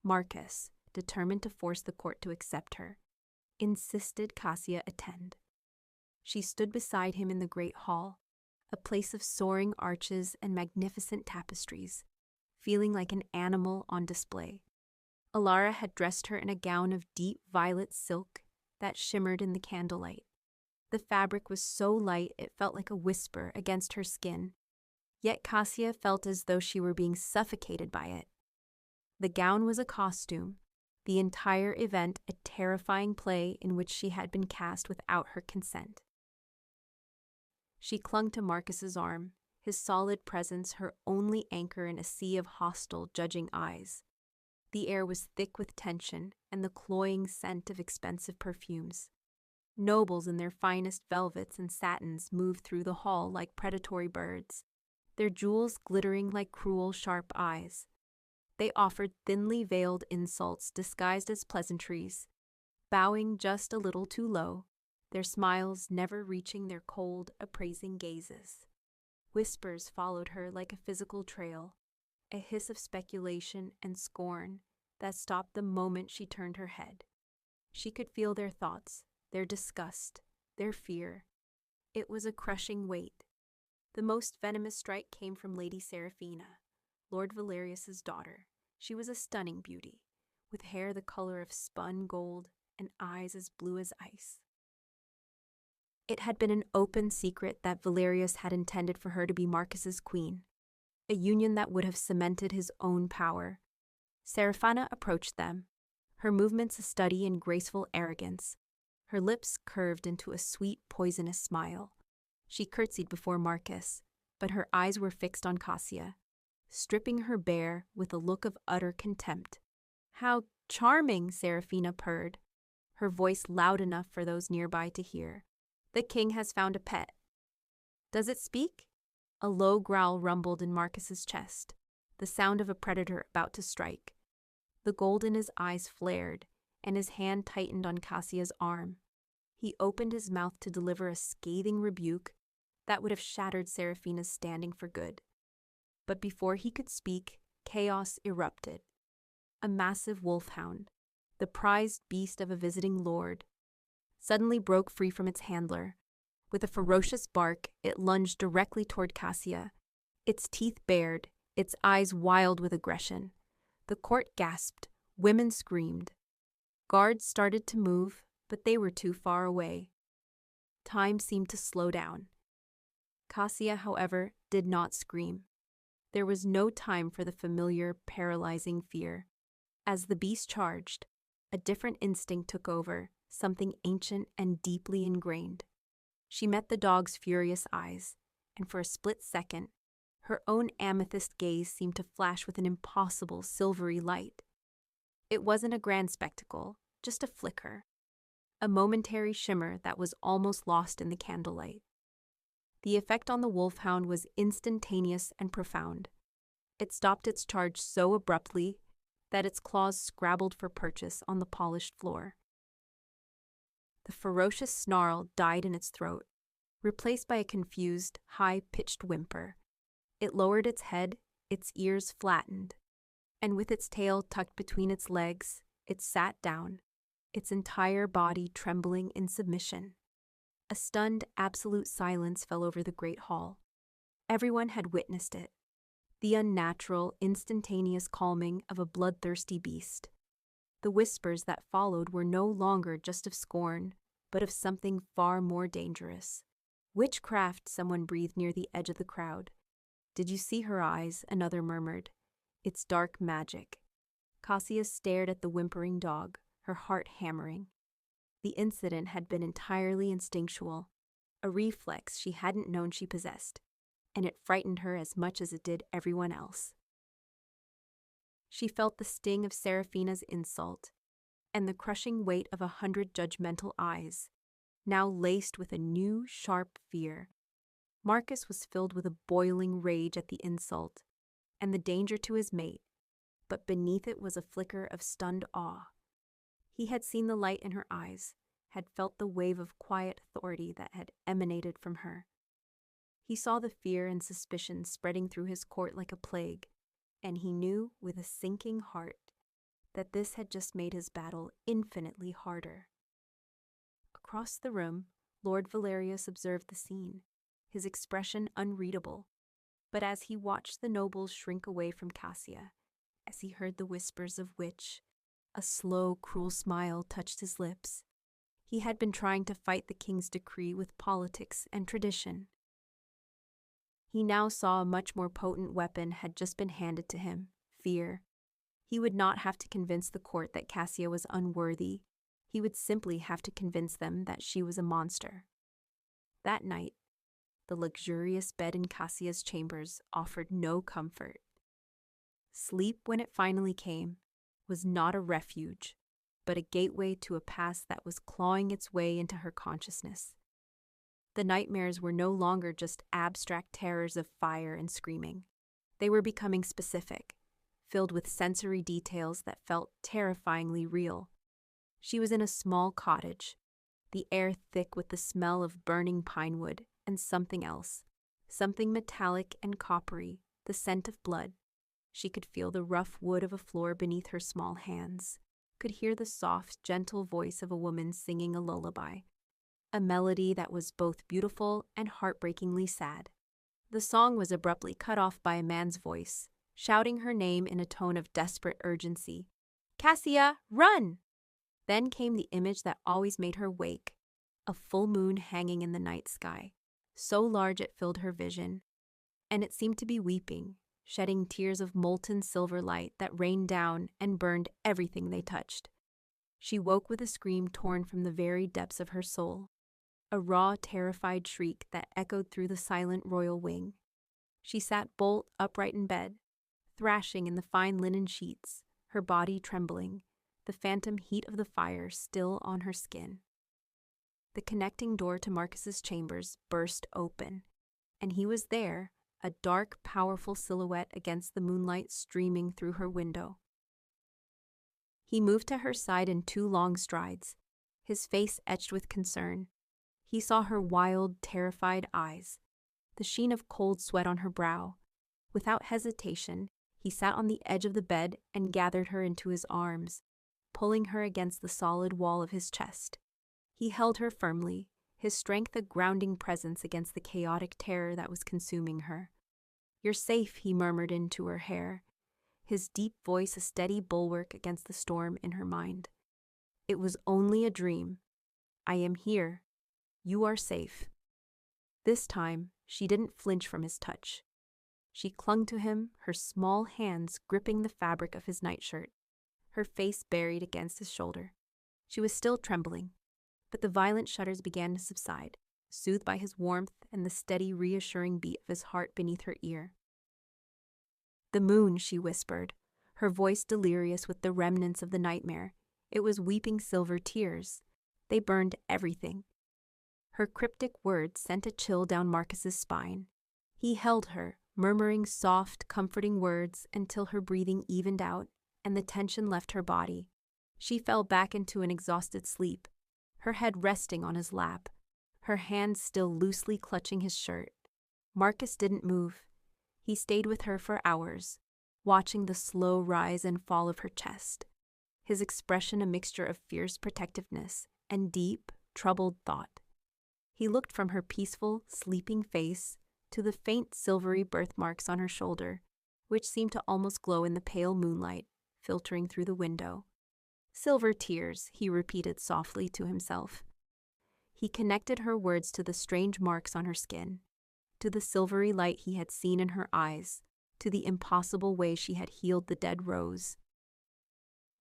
Marcus, determined to force the court to accept her, insisted Cassia attend. She stood beside him in the great hall, a place of soaring arches and magnificent tapestries, feeling like an animal on display. Alara had dressed her in a gown of deep violet silk that shimmered in the candlelight. The fabric was so light it felt like a whisper against her skin, yet Cassia felt as though she were being suffocated by it. The gown was a costume, the entire event a terrifying play in which she had been cast without her consent. She clung to Marcus's arm, his solid presence her only anchor in a sea of hostile, judging eyes. The air was thick with tension and the cloying scent of expensive perfumes. Nobles in their finest velvets and satins moved through the hall like predatory birds, their jewels glittering like cruel, sharp eyes. They offered thinly veiled insults disguised as pleasantries, bowing just a little too low, their smiles never reaching their cold, appraising gazes. Whispers followed her like a physical trail, a hiss of speculation and scorn that stopped the moment she turned her head. She could feel their thoughts, their disgust, their fear. It was a crushing weight. The most venomous strike came from Lady Seraphina, Lord Valerius's daughter. She was a stunning beauty, with hair the color of spun gold and eyes as blue as ice. It had been an open secret that Valerius had intended for her to be Marcus's queen, a union that would have cemented his own power. Seraphina approached them, her movements a study in graceful arrogance, her lips curved into a sweet, poisonous smile. She curtsied before Marcus, but her eyes were fixed on Cassia, stripping her bare with a look of utter contempt. "How charming!" Seraphina purred, her voice loud enough for those nearby to hear. "The king has found a pet." "Does it speak?" A low growl rumbled in Marcus's chest, the sound of a predator about to strike. The gold in his eyes flared, and his hand tightened on Cassia's arm. He opened his mouth to deliver a scathing rebuke that would have shattered Seraphina's standing for good. But before he could speak, chaos erupted. A massive wolfhound, the prized beast of a visiting lord, suddenly broke free from its handler. With a ferocious bark, it lunged directly toward Cassia, its teeth bared, its eyes wild with aggression. The court gasped, women screamed. Guards started to move, but they were too far away. Time seemed to slow down. Cassia, however, did not scream. There was no time for the familiar, paralyzing fear. As the beast charged, a different instinct took over, something ancient and deeply ingrained. She met the dog's furious eyes, and for a split second, her own amethyst gaze seemed to flash with an impossible silvery light. It wasn't a grand spectacle, just a flicker, a momentary shimmer that was almost lost in the candlelight. The effect on the wolfhound was instantaneous and profound. It stopped its charge so abruptly that its claws scrabbled for purchase on the polished floor. The ferocious snarl died in its throat, replaced by a confused, high-pitched whimper. It lowered its head, its ears flattened, and with its tail tucked between its legs, it sat down, its entire body trembling in submission. A stunned, absolute silence fell over the great hall. Everyone had witnessed it, the unnatural, instantaneous calming of a bloodthirsty beast. The whispers that followed were no longer just of scorn, but of something far more dangerous. "Witchcraft," someone breathed near the edge of the crowd. "Did you see her eyes?" another murmured. "It's dark magic." Cassia stared at the whimpering dog, her heart hammering. The incident had been entirely instinctual, a reflex she hadn't known she possessed, and it frightened her as much as it did everyone else. She felt the sting of Seraphina's insult, and the crushing weight of 100 judgmental eyes, now laced with a new, sharp fear. Marcus was filled with a boiling rage at the insult, and the danger to his mate, but beneath it was a flicker of stunned awe. He had seen the light in her eyes, had felt the wave of quiet authority that had emanated from her. He saw the fear and suspicion spreading through his court like a plague, and he knew with a sinking heart that this had just made his battle infinitely harder. Across the room, Lord Valerius observed the scene, his expression unreadable, but as he watched the nobles shrink away from Cassia, as he heard the whispers of which, a slow, cruel smile touched his lips. He had been trying to fight the king's decree with politics and tradition. He now saw a much more potent weapon had just been handed to him: fear. He would not have to convince the court that Cassia was unworthy. He would simply have to convince them that she was a monster. That night, the luxurious bed in Cassia's chambers offered no comfort. Sleep, when it finally came, was not a refuge, but a gateway to a past that was clawing its way into her consciousness. The nightmares were no longer just abstract terrors of fire and screaming. They were becoming specific, filled with sensory details that felt terrifyingly real. She was in a small cottage, the air thick with the smell of burning pine wood and something else, something metallic and coppery, the scent of blood. She could feel the rough wood of a floor beneath her small hands, could hear the soft, gentle voice of a woman singing a lullaby, a melody that was both beautiful and heartbreakingly sad. The song was abruptly cut off by a man's voice, shouting her name in a tone of desperate urgency. "Cassia, run!" Then came the image that always made her wake, a full moon hanging in the night sky, so large it filled her vision, and it seemed to be weeping, shedding tears of molten silver light that rained down and burned everything they touched. She woke with a scream torn from the very depths of her soul, a raw, terrified shriek that echoed through the silent royal wing. She sat bolt upright in bed, thrashing in the fine linen sheets, her body trembling, the phantom heat of the fire still on her skin. The connecting door to Marcus's chambers burst open, and he was there, a dark, powerful silhouette against the moonlight streaming through her window. He moved to her side in 2 long strides, his face etched with concern. He saw her wild, terrified eyes, the sheen of cold sweat on her brow. Without hesitation, he sat on the edge of the bed and gathered her into his arms, pulling her against the solid wall of his chest. He held her firmly, his strength a grounding presence against the chaotic terror that was consuming her. "You're safe," he murmured into her hair, his deep voice a steady bulwark against the storm in her mind. "It was only a dream. I am here. You are safe." This time, she didn't flinch from his touch. She clung to him, her small hands gripping the fabric of his nightshirt, her face buried against his shoulder. She was still trembling, but the violent shudders began to subside, soothed by his warmth and the steady, reassuring beat of his heart beneath her ear. "The moon," she whispered, her voice delirious with the remnants of the nightmare. It was weeping silver tears. They burned everything. Her cryptic words sent a chill down Marcus's spine. He held her, murmuring soft, comforting words until her breathing evened out and the tension left her body. She fell back into an exhausted sleep, her head resting on his lap, her hands still loosely clutching his shirt. Marcus didn't move. He stayed with her for hours, watching the slow rise and fall of her chest, his expression a mixture of fierce protectiveness and deep, troubled thought. He looked from her peaceful, sleeping face to the faint silvery birthmarks on her shoulder, which seemed to almost glow in the pale moonlight filtering through the window. "Silver tears," he repeated softly to himself. He connected her words to the strange marks on her skin, to the silvery light he had seen in her eyes, to the impossible way she had healed the dead rose.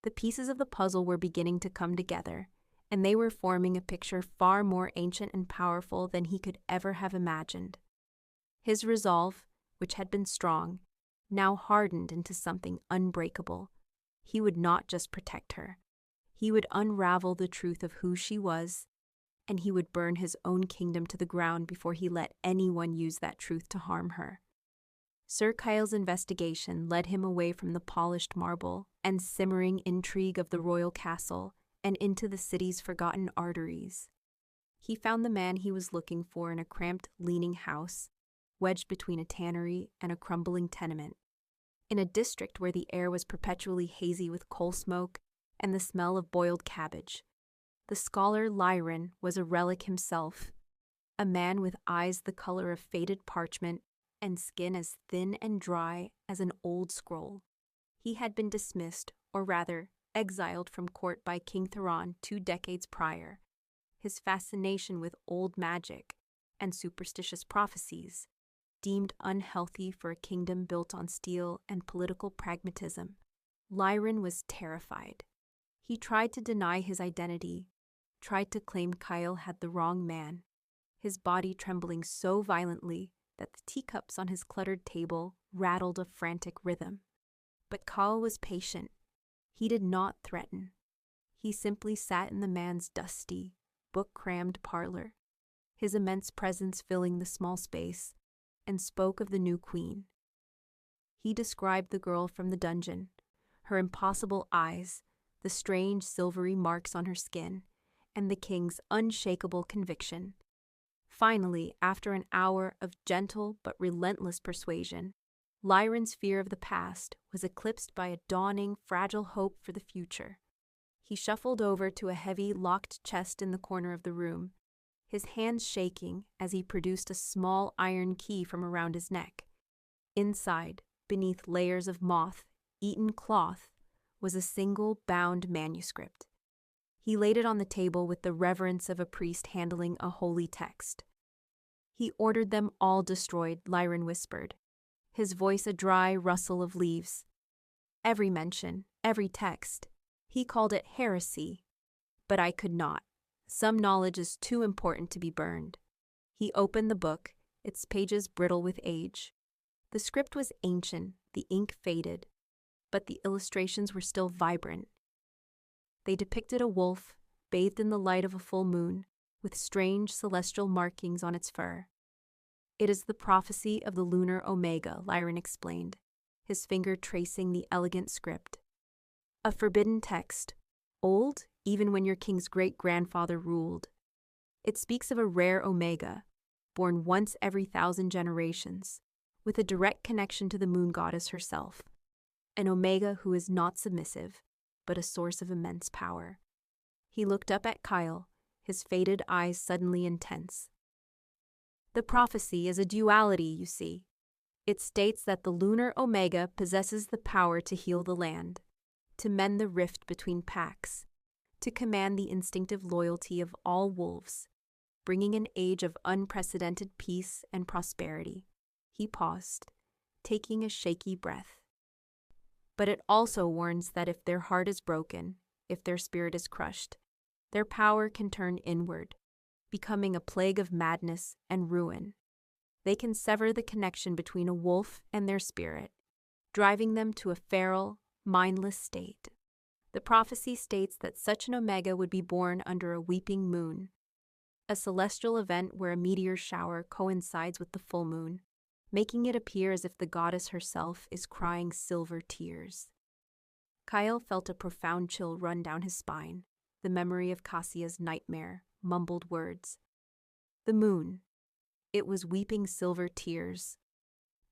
The pieces of the puzzle were beginning to come together, and they were forming a picture far more ancient and powerful than he could ever have imagined. His resolve, which had been strong, now hardened into something unbreakable. He would not just protect her. He would unravel the truth of who she was, and he would burn his own kingdom to the ground before he let anyone use that truth to harm her. Sir Kyle's investigation led him away from the polished marble and simmering intrigue of the royal castle and into the city's forgotten arteries. He found the man he was looking for in a cramped, leaning house, wedged between a tannery and a crumbling tenement, in a district where the air was perpetually hazy with coal smoke and the smell of boiled cabbage. The scholar Lyron was a relic himself, a man with eyes the color of faded parchment and skin as thin and dry as an old scroll. He had been dismissed, or rather, exiled from court by King Theron 2 decades prior. His fascination with old magic and superstitious prophecies, deemed unhealthy for a kingdom built on steel and political pragmatism. Lyron was terrified. He tried to deny his identity, tried to claim Kyle had the wrong man, his body trembling so violently that the teacups on his cluttered table rattled a frantic rhythm. But Kyle was patient. He did not threaten. He simply sat in the man's dusty, book-crammed parlor, his immense presence filling the small space, and spoke of the new queen. He described the girl from the dungeon, her impossible eyes, the strange silvery marks on her skin, and the king's unshakable conviction. Finally, after an hour of gentle but relentless persuasion, Lyron's fear of the past was eclipsed by a dawning, fragile hope for the future. He shuffled over to a heavy, locked chest in the corner of the room, his hands shaking as he produced a small iron key from around his neck. Inside, beneath layers of moth-eaten cloth, was a single bound manuscript. He laid it on the table with the reverence of a priest handling a holy text. "He ordered them all destroyed," Lyron whispered, his voice a dry rustle of leaves. "Every mention, every text. He called it heresy. But I could not. Some knowledge is too important to be burned." He opened the book, its pages brittle with age. The script was ancient, the ink faded, but the illustrations were still vibrant. They depicted a wolf, bathed in the light of a full moon, with strange celestial markings on its fur. "It is the prophecy of the lunar Omega," Lyron explained, his finger tracing the elegant script. "A forbidden text, old even when your king's great-grandfather ruled. It speaks of a rare Omega, born once every 1,000 generations, with a direct connection to the moon goddess herself. An Omega who is not submissive, but a source of immense power." He looked up at Kyle, his faded eyes suddenly intense. "The prophecy is a duality, you see. It states that the lunar Omega possesses the power to heal the land, to mend the rift between packs, to command the instinctive loyalty of all wolves, bringing an age of unprecedented peace and prosperity." He paused, taking a shaky breath. "But it also warns that if their heart is broken, if their spirit is crushed, their power can turn inward, becoming a plague of madness and ruin. They can sever the connection between a wolf and their spirit, driving them to a feral, mindless state. The prophecy states that such an Omega would be born under a weeping moon, a celestial event where a meteor shower coincides with the full moon, making it appear as if the goddess herself is crying silver tears." Kyle felt a profound chill run down his spine, the memory of Cassia's nightmare, mumbled words. The moon. It was weeping silver tears.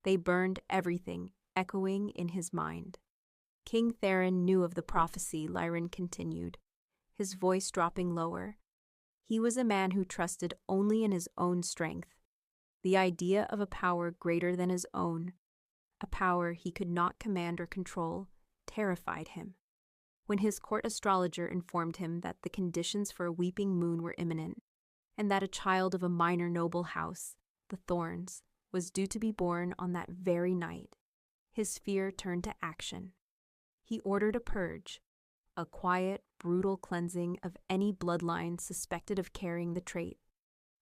They burned everything, echoing in his mind. "King Theron knew of the prophecy," Lyron continued, his voice dropping lower. "He was a man who trusted only in his own strength. The idea of a power greater than his own, a power he could not command or control, terrified him. When his court astrologer informed him that the conditions for a weeping moon were imminent, and that a child of a minor noble house, the Thorns, was due to be born on that very night, his fear turned to action. He ordered a purge, a quiet, brutal cleansing of any bloodline suspected of carrying the trait.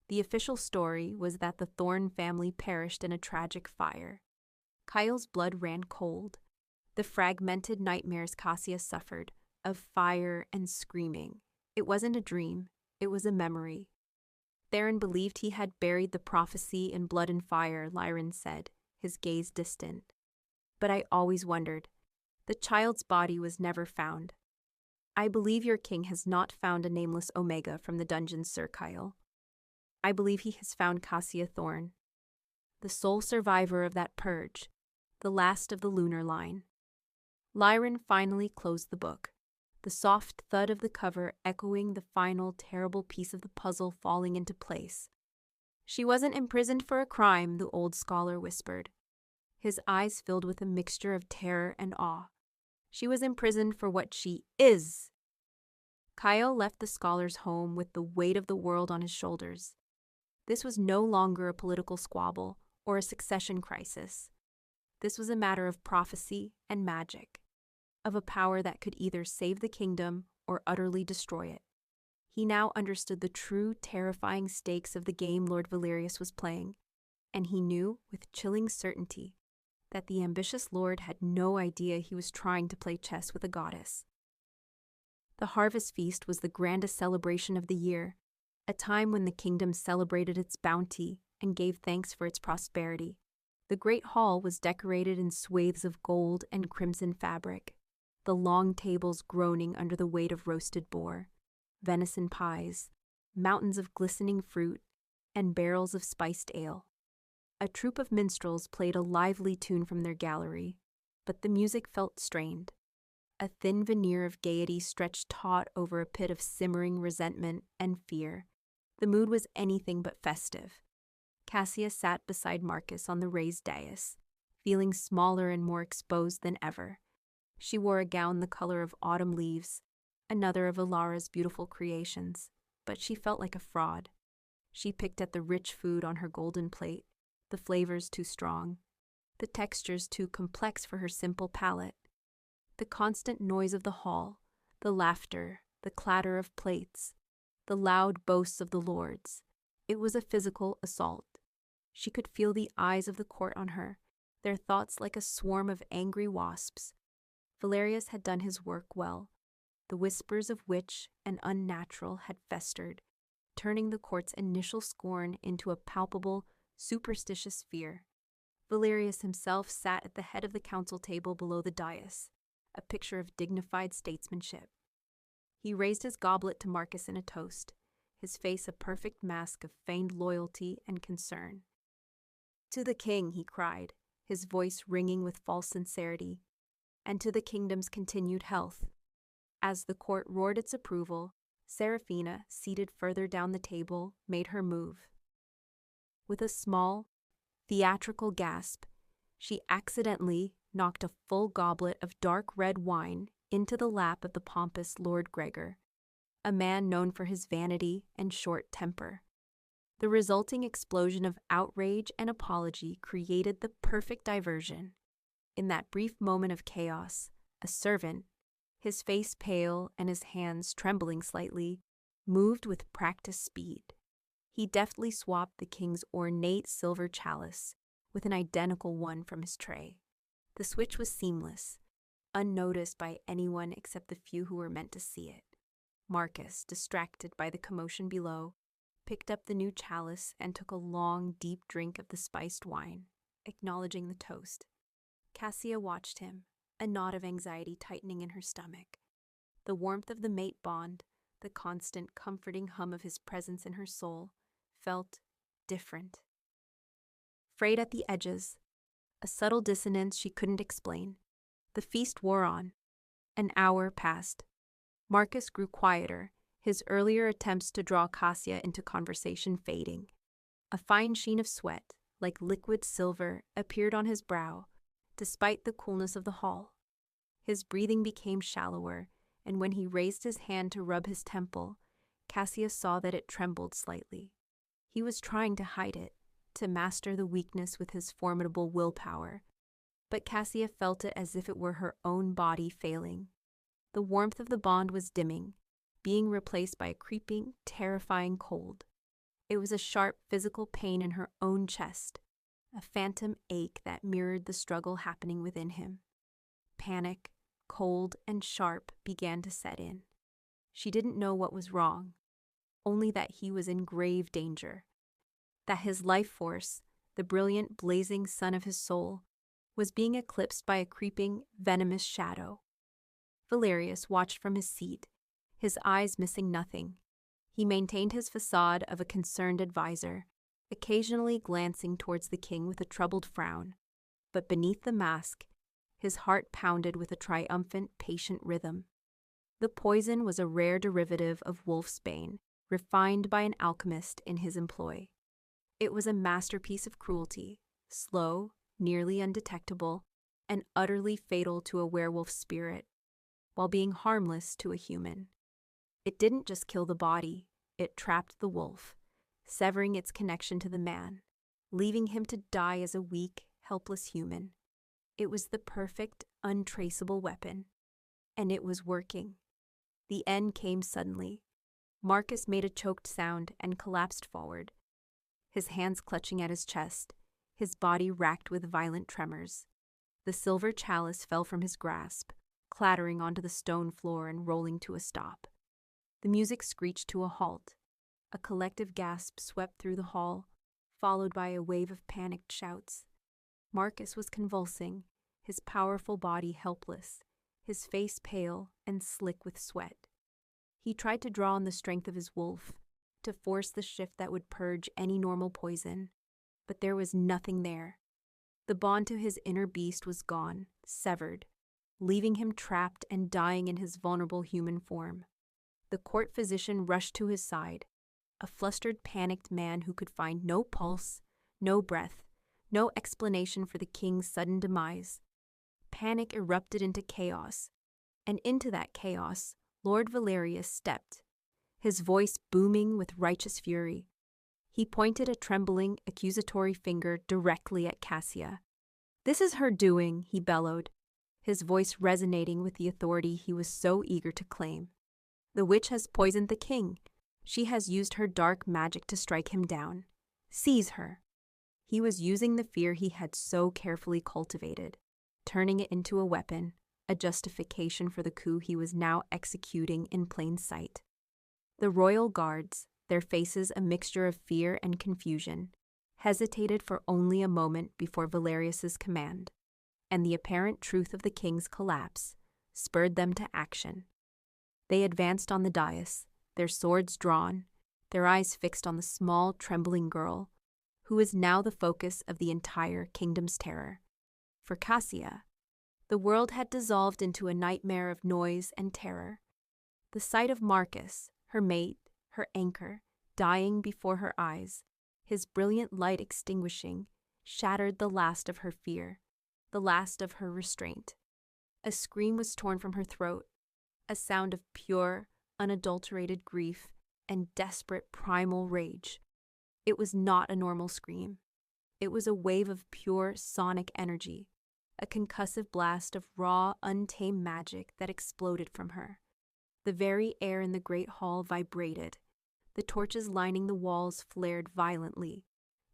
The official story was that the Thorn family perished in a tragic fire. Kyle's blood ran cold. The fragmented nightmares Cassia suffered, of fire and screaming. It wasn't a dream, it was a memory. Theron believed he had buried the prophecy in blood and fire, Lyron said, his gaze distant. But I always wondered. The child's body was never found. I believe your king has not found a nameless Omega from the dungeons, Sir Kyle. I believe he has found Cassia Thorn, the sole survivor of that purge, the last of the lunar line." Lyron finally closed the book, the soft thud of the cover echoing the final terrible piece of the puzzle falling into place. "She wasn't imprisoned for a crime," the old scholar whispered, his eyes filled with a mixture of terror and awe. "She was imprisoned for what she is." Kyle left the scholar's home with the weight of the world on his shoulders. This was no longer a political squabble or a succession crisis. This was a matter of prophecy and magic, of a power that could either save the kingdom or utterly destroy it. He now understood the true, terrifying stakes of the game Lord Valerius was playing, and he knew with chilling certainty that the ambitious lord had no idea he was trying to play chess with a goddess. The harvest feast was the grandest celebration of the year, a time when the kingdom celebrated its bounty and gave thanks for its prosperity. The great hall was decorated in swathes of gold and crimson fabric, the long tables groaning under the weight of roasted boar, venison pies, mountains of glistening fruit, and barrels of spiced ale. A troupe of minstrels played a lively tune from their gallery, but the music felt strained. A thin veneer of gaiety stretched taut over a pit of simmering resentment and fear. The mood was anything but festive. Cassia sat beside Marcus on the raised dais, feeling smaller and more exposed than ever. She wore a gown the color of autumn leaves, another of Alara's beautiful creations, but she felt like a fraud. She picked at the rich food on her golden plate, the flavors too strong, the textures too complex for her simple palate. The constant noise of the hall, the laughter, the clatter of plates, the loud boasts of the lords. It was a physical assault. She could feel the eyes of the court on her, their thoughts like a swarm of angry wasps. Valerius had done his work well. The whispers of witch and unnatural had festered, turning the court's initial scorn into a palpable, superstitious fear. Valerius himself sat at the head of the council table below the dais, a picture of dignified statesmanship. He raised his goblet to Marcus in a toast, his face a perfect mask of feigned loyalty and concern. "To the king," he cried, his voice ringing with false sincerity, "and to the kingdom's continued health." As the court roared its approval, Seraphina, seated further down the table, made her move. With a small, theatrical gasp, she accidentally knocked a full goblet of dark red wine into the lap of the pompous Lord Gregor, a man known for his vanity and short temper. The resulting explosion of outrage and apology created the perfect diversion. In that brief moment of chaos, a servant, his face pale and his hands trembling slightly, moved with practiced speed. He deftly swapped the king's ornate silver chalice with an identical one from his tray. The switch was seamless, unnoticed by anyone except the few who were meant to see it. Marcus, distracted by the commotion below, picked up the new chalice and took a long, deep drink of the spiced wine, acknowledging the toast. Cassia watched him, a knot of anxiety tightening in her stomach. The warmth of the mate bond, the constant, comforting hum of his presence in her soul, felt different. Frayed at the edges, a subtle dissonance she couldn't explain. The feast wore on. An hour passed. Marcus grew quieter, his earlier attempts to draw Cassia into conversation fading. A fine sheen of sweat, like liquid silver, appeared on his brow, despite the coolness of the hall. His breathing became shallower, and when he raised his hand to rub his temple, Cassia saw that it trembled slightly. He was trying to hide it, to master the weakness with his formidable willpower, but Cassia felt it as if it were her own body failing. The warmth of the bond was dimming, being replaced by a creeping, terrifying cold. It was a sharp physical pain in her own chest, a phantom ache that mirrored the struggle happening within him. Panic, cold and sharp, began to set in. She didn't know what was wrong, only that he was in grave danger, that his life force, the brilliant, blazing sun of his soul, was being eclipsed by a creeping, venomous shadow. Valerius watched from his seat, his eyes missing nothing. He maintained his facade of a concerned advisor, occasionally glancing towards the king with a troubled frown, but beneath the mask, his heart pounded with a triumphant, patient rhythm. The poison was a rare derivative of wolfsbane, refined by an alchemist in his employ. It was a masterpiece of cruelty, slow, nearly undetectable, and utterly fatal to a werewolf spirit, while being harmless to a human. It didn't just kill the body, it trapped the wolf, severing its connection to the man, leaving him to die as a weak, helpless human. It was the perfect, untraceable weapon, and it was working. The end came suddenly. Marcus made a choked sound and collapsed forward, his hands clutching at his chest, his body racked with violent tremors. The silver chalice fell from his grasp, clattering onto the stone floor and rolling to a stop. The music screeched to a halt. A collective gasp swept through the hall, followed by a wave of panicked shouts. Marcus was convulsing, his powerful body helpless, his face pale and slick with sweat. He tried to draw on the strength of his wolf, to force the shift that would purge any normal poison, but there was nothing there. The bond to his inner beast was gone, severed, leaving him trapped and dying in his vulnerable human form. The court physician rushed to his side, a flustered, panicked man who could find no pulse, no breath, no explanation for the king's sudden demise. Panic erupted into chaos, and into that chaos, Lord Valerius stepped, his voice booming with righteous fury. He pointed a trembling, accusatory finger directly at Cassia. "This is her doing," he bellowed, his voice resonating with the authority he was so eager to claim. "The witch has poisoned the king. She has used her dark magic to strike him down. Seize her." He was using the fear he had so carefully cultivated, turning it into a weapon, a justification for the coup he was now executing in plain sight. The royal guards, their faces a mixture of fear and confusion, hesitated for only a moment before Valerius's command, and the apparent truth of the king's collapse spurred them to action. They advanced on the dais, their swords drawn, their eyes fixed on the small, trembling girl, who was now the focus of the entire kingdom's terror. For Cassia, the world had dissolved into a nightmare of noise and terror. The sight of Marcus, her mate, her anchor, dying before her eyes, his brilliant light extinguishing, shattered the last of her fear, the last of her restraint. A scream was torn from her throat, a sound of pure, unadulterated grief and desperate primal rage. It was not a normal scream. It was a wave of pure sonic energy, a concussive blast of raw, untamed magic that exploded from her. The very air in the great hall vibrated. The torches lining the walls flared violently,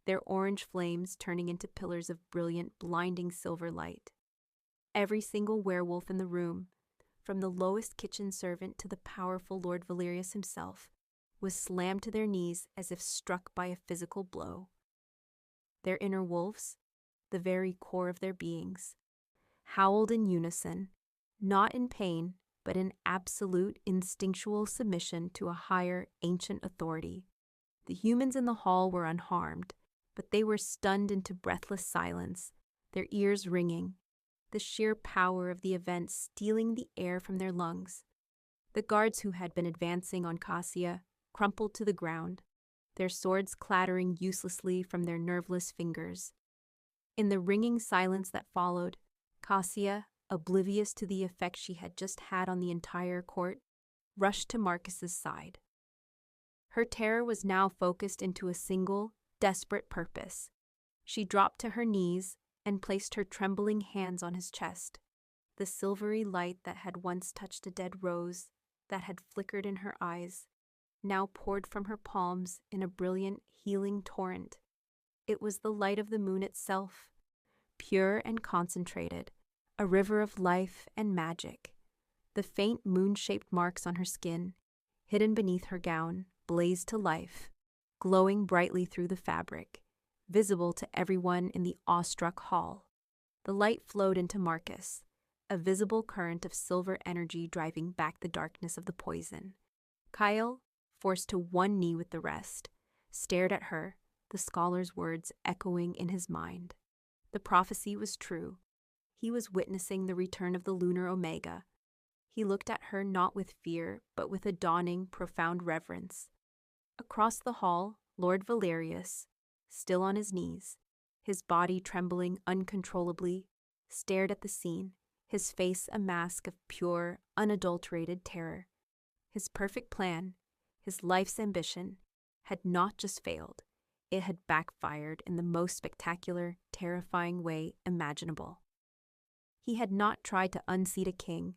their orange flames turning into pillars of brilliant, blinding silver light. Every single werewolf in the room, from the lowest kitchen servant to the powerful Lord Valerius himself, was slammed to their knees as if struck by a physical blow. Their inner wolves, the very core of their beings, howled in unison, not in pain, but in absolute instinctual submission to a higher, ancient authority. The humans in the hall were unharmed, but they were stunned into breathless silence, their ears ringing, the sheer power of the event stealing the air from their lungs. The guards who had been advancing on Cassia crumpled to the ground, their swords clattering uselessly from their nerveless fingers. In the ringing silence that followed, Cassia, oblivious to the effect she had just had on the entire court, rushed to Marcus's side. Her terror was now focused into a single, desperate purpose. She dropped to her knees and placed her trembling hands on his chest. The silvery light that had once touched a dead rose, that had flickered in her eyes, now poured from her palms in a brilliant, healing torrent. It was the light of the moon itself, pure and concentrated, a river of life and magic. The faint moon-shaped marks on her skin, hidden beneath her gown, blazed to life, glowing brightly through the fabric, visible to everyone in the awestruck hall. The light flowed into Marcus, a visible current of silver energy driving back the darkness of the poison. Kyle, forced to one knee with the rest, stared at her, the scholar's words echoing in his mind. The prophecy was true. He was witnessing the return of the lunar Omega. He looked at her not with fear, but with a dawning, profound reverence. Across the hall, Lord Valerius, still on his knees, his body trembling uncontrollably, stared at the scene, his face a mask of pure, unadulterated terror. His perfect plan, his life's ambition, had not just failed, it had backfired in the most spectacular, terrifying way imaginable. He had not tried to unseat a king.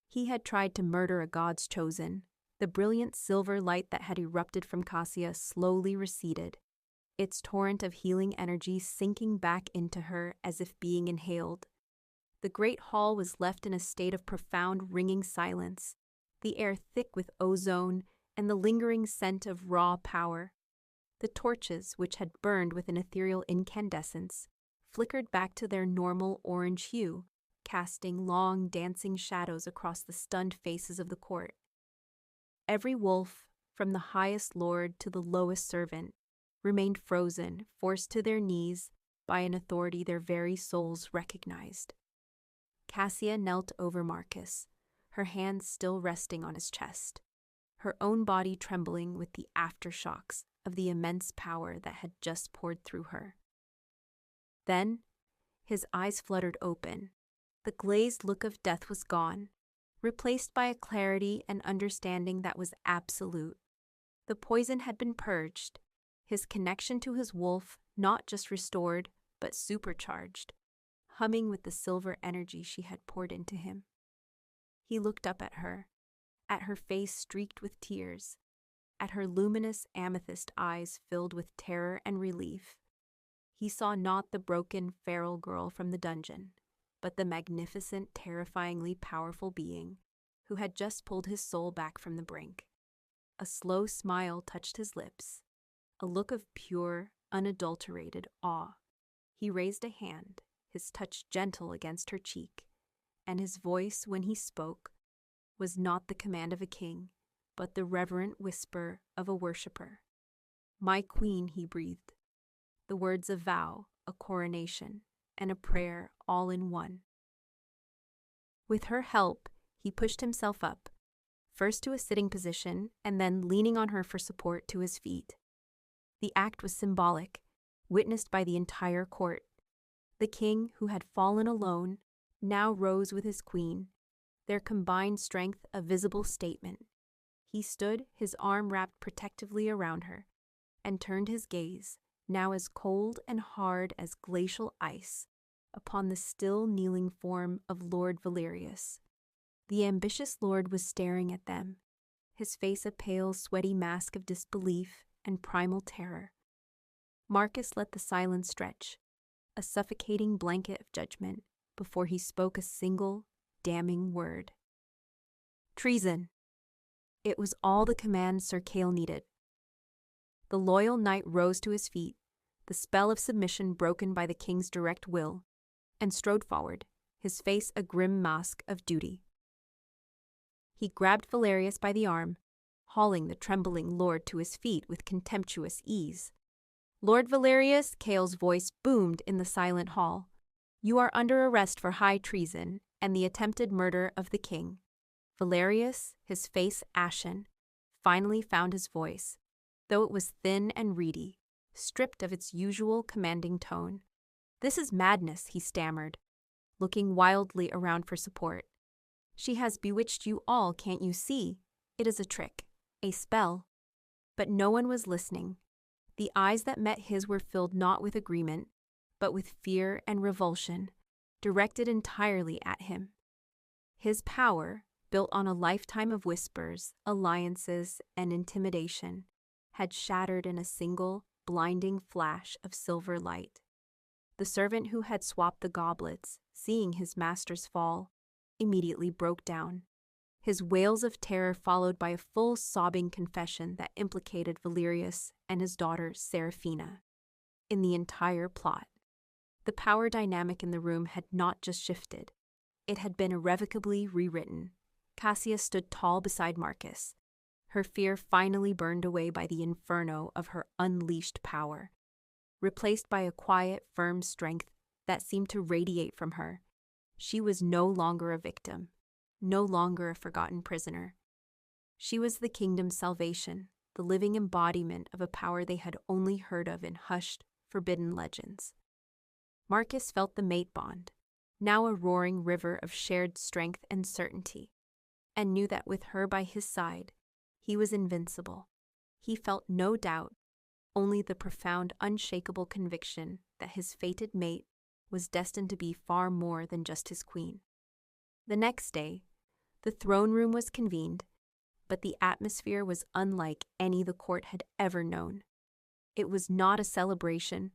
He had tried to murder a god's chosen. The brilliant silver light that had erupted from Cassia slowly receded, its torrent of healing energy sinking back into her as if being inhaled. The great hall was left in a state of profound ringing silence, the air thick with ozone and the lingering scent of raw power. The torches, which had burned with an ethereal incandescence, flickered back to their normal orange hue, casting long, dancing shadows across the stunned faces of the court. Every wolf, from the highest lord to the lowest servant, remained frozen, forced to their knees by an authority their very souls recognized. Cassia knelt over Marcus, her hands still resting on his chest, her own body trembling with the aftershocks of the immense power that had just poured through her. Then, his eyes fluttered open. The glazed look of death was gone, replaced by a clarity and understanding that was absolute. The poison had been purged, his connection to his wolf not just restored, but supercharged, humming with the silver energy she had poured into him. He looked up at her face streaked with tears, at her luminous amethyst eyes filled with terror and relief. He saw not the broken, feral girl from the dungeon, but the magnificent, terrifyingly powerful being who had just pulled his soul back from the brink. A slow smile touched his lips, a look of pure, unadulterated awe. He raised a hand, his touch gentle against her cheek, and his voice, when he spoke, was not the command of a king, but the reverent whisper of a worshipper. "My queen," he breathed, the words of vow, a coronation, and a prayer all in one. With her help, he pushed himself up, first to a sitting position and then leaning on her for support to his feet. The act was symbolic, witnessed by the entire court. The king, who had fallen alone, now rose with his queen, their combined strength a visible statement. He stood, his arm wrapped protectively around her, and turned his gaze, now as cold and hard as glacial ice, upon the still kneeling form of Lord Valerius. The ambitious lord was staring at them, his face a pale, sweaty mask of disbelief and primal terror. Marcus let the silence stretch, a suffocating blanket of judgment, before he spoke a single, damning word. "Treason." It was all the command Sir Cale needed. The loyal knight rose to his feet, the spell of submission broken by the king's direct will, and strode forward, his face a grim mask of duty. He grabbed Valerius by the arm, hauling the trembling lord to his feet with contemptuous ease. "Lord Valerius," Cale's voice boomed in the silent hall, "you are under arrest for high treason and the attempted murder of the king." Valerius, his face ashen, finally found his voice, though it was thin and reedy, stripped of its usual commanding tone. "This is madness," he stammered, looking wildly around for support. "She has bewitched you all, can't you see? It is a trick, a spell." But no one was listening. The eyes that met his were filled not with agreement, but with fear and revulsion, directed entirely at him. His power, built on a lifetime of whispers, alliances, and intimidation, had shattered in a single, blinding flash of silver light. The servant who had swapped the goblets, seeing his master's fall, immediately broke down, his wails of terror followed by a full sobbing confession that implicated Valerius and his daughter Seraphina in the entire plot. The power dynamic in the room had not just shifted, it had been irrevocably rewritten. Cassia stood tall beside Marcus, her fear finally burned away by the inferno of her unleashed power, replaced by a quiet, firm strength that seemed to radiate from her. She was no longer a victim, no longer a forgotten prisoner. She was the kingdom's salvation, the living embodiment of a power they had only heard of in hushed, forbidden legends. Marcus felt the mate bond, now a roaring river of shared strength and certainty, and knew that with her by his side, he was invincible. He felt no doubt, only the profound, unshakable conviction that his fated mate was destined to be far more than just his queen. The next day, the throne room was convened, but the atmosphere was unlike any the court had ever known. It was not a celebration,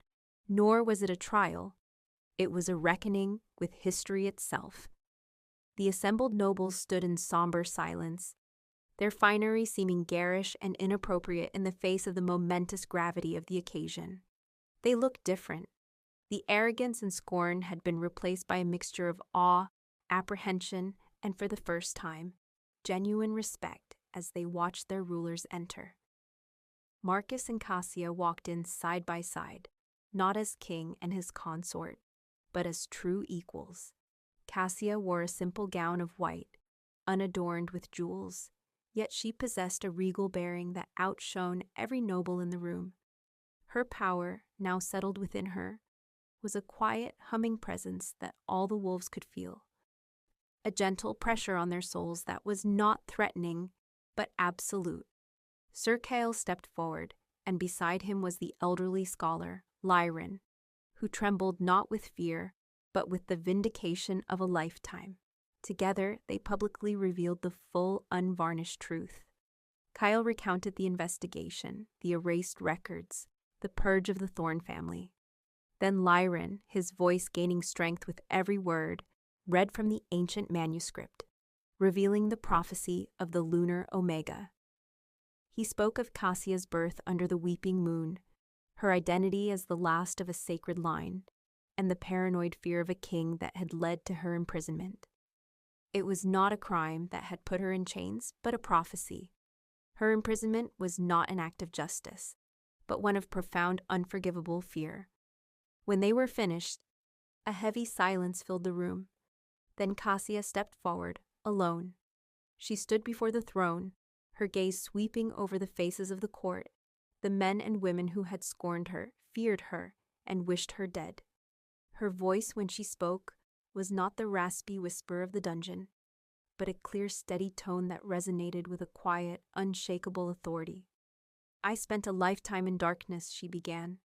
nor was it a trial. It was a reckoning with history itself. The assembled nobles stood in somber silence, their finery seeming garish and inappropriate in the face of the momentous gravity of the occasion. They looked different. The arrogance and scorn had been replaced by a mixture of awe, apprehension, and for the first time, genuine respect as they watched their rulers enter. Marcus and Cassia walked in side by side, not as king and his consort, but as true equals. Cassia wore a simple gown of white, unadorned with jewels, yet she possessed a regal bearing that outshone every noble in the room. Her power, now settled within her, was a quiet, humming presence that all the wolves could feel. A gentle pressure on their souls that was not threatening, but absolute. Sir Kale stepped forward, and beside him was the elderly scholar, Lyron, who trembled not with fear, but with the vindication of a lifetime. Together, they publicly revealed the full, unvarnished truth. Kyle recounted the investigation, the erased records, the purge of the Thorn family. Then Lyron, his voice gaining strength with every word, read from the ancient manuscript, revealing the prophecy of the lunar Omega. He spoke of Cassia's birth under the weeping moon, her identity as the last of a sacred line, and the paranoid fear of a king that had led to her imprisonment. It was not a crime that had put her in chains, but a prophecy. Her imprisonment was not an act of justice, but one of profound, unforgivable fear. When they were finished, a heavy silence filled the room. Then Cassia stepped forward, alone. She stood before the throne, her gaze sweeping over the faces of the court, the men and women who had scorned her, feared her, and wished her dead. Her voice, when she spoke, was not the raspy whisper of the dungeon, but a clear, steady tone that resonated with a quiet, unshakable authority. "I spent a lifetime in darkness," she began,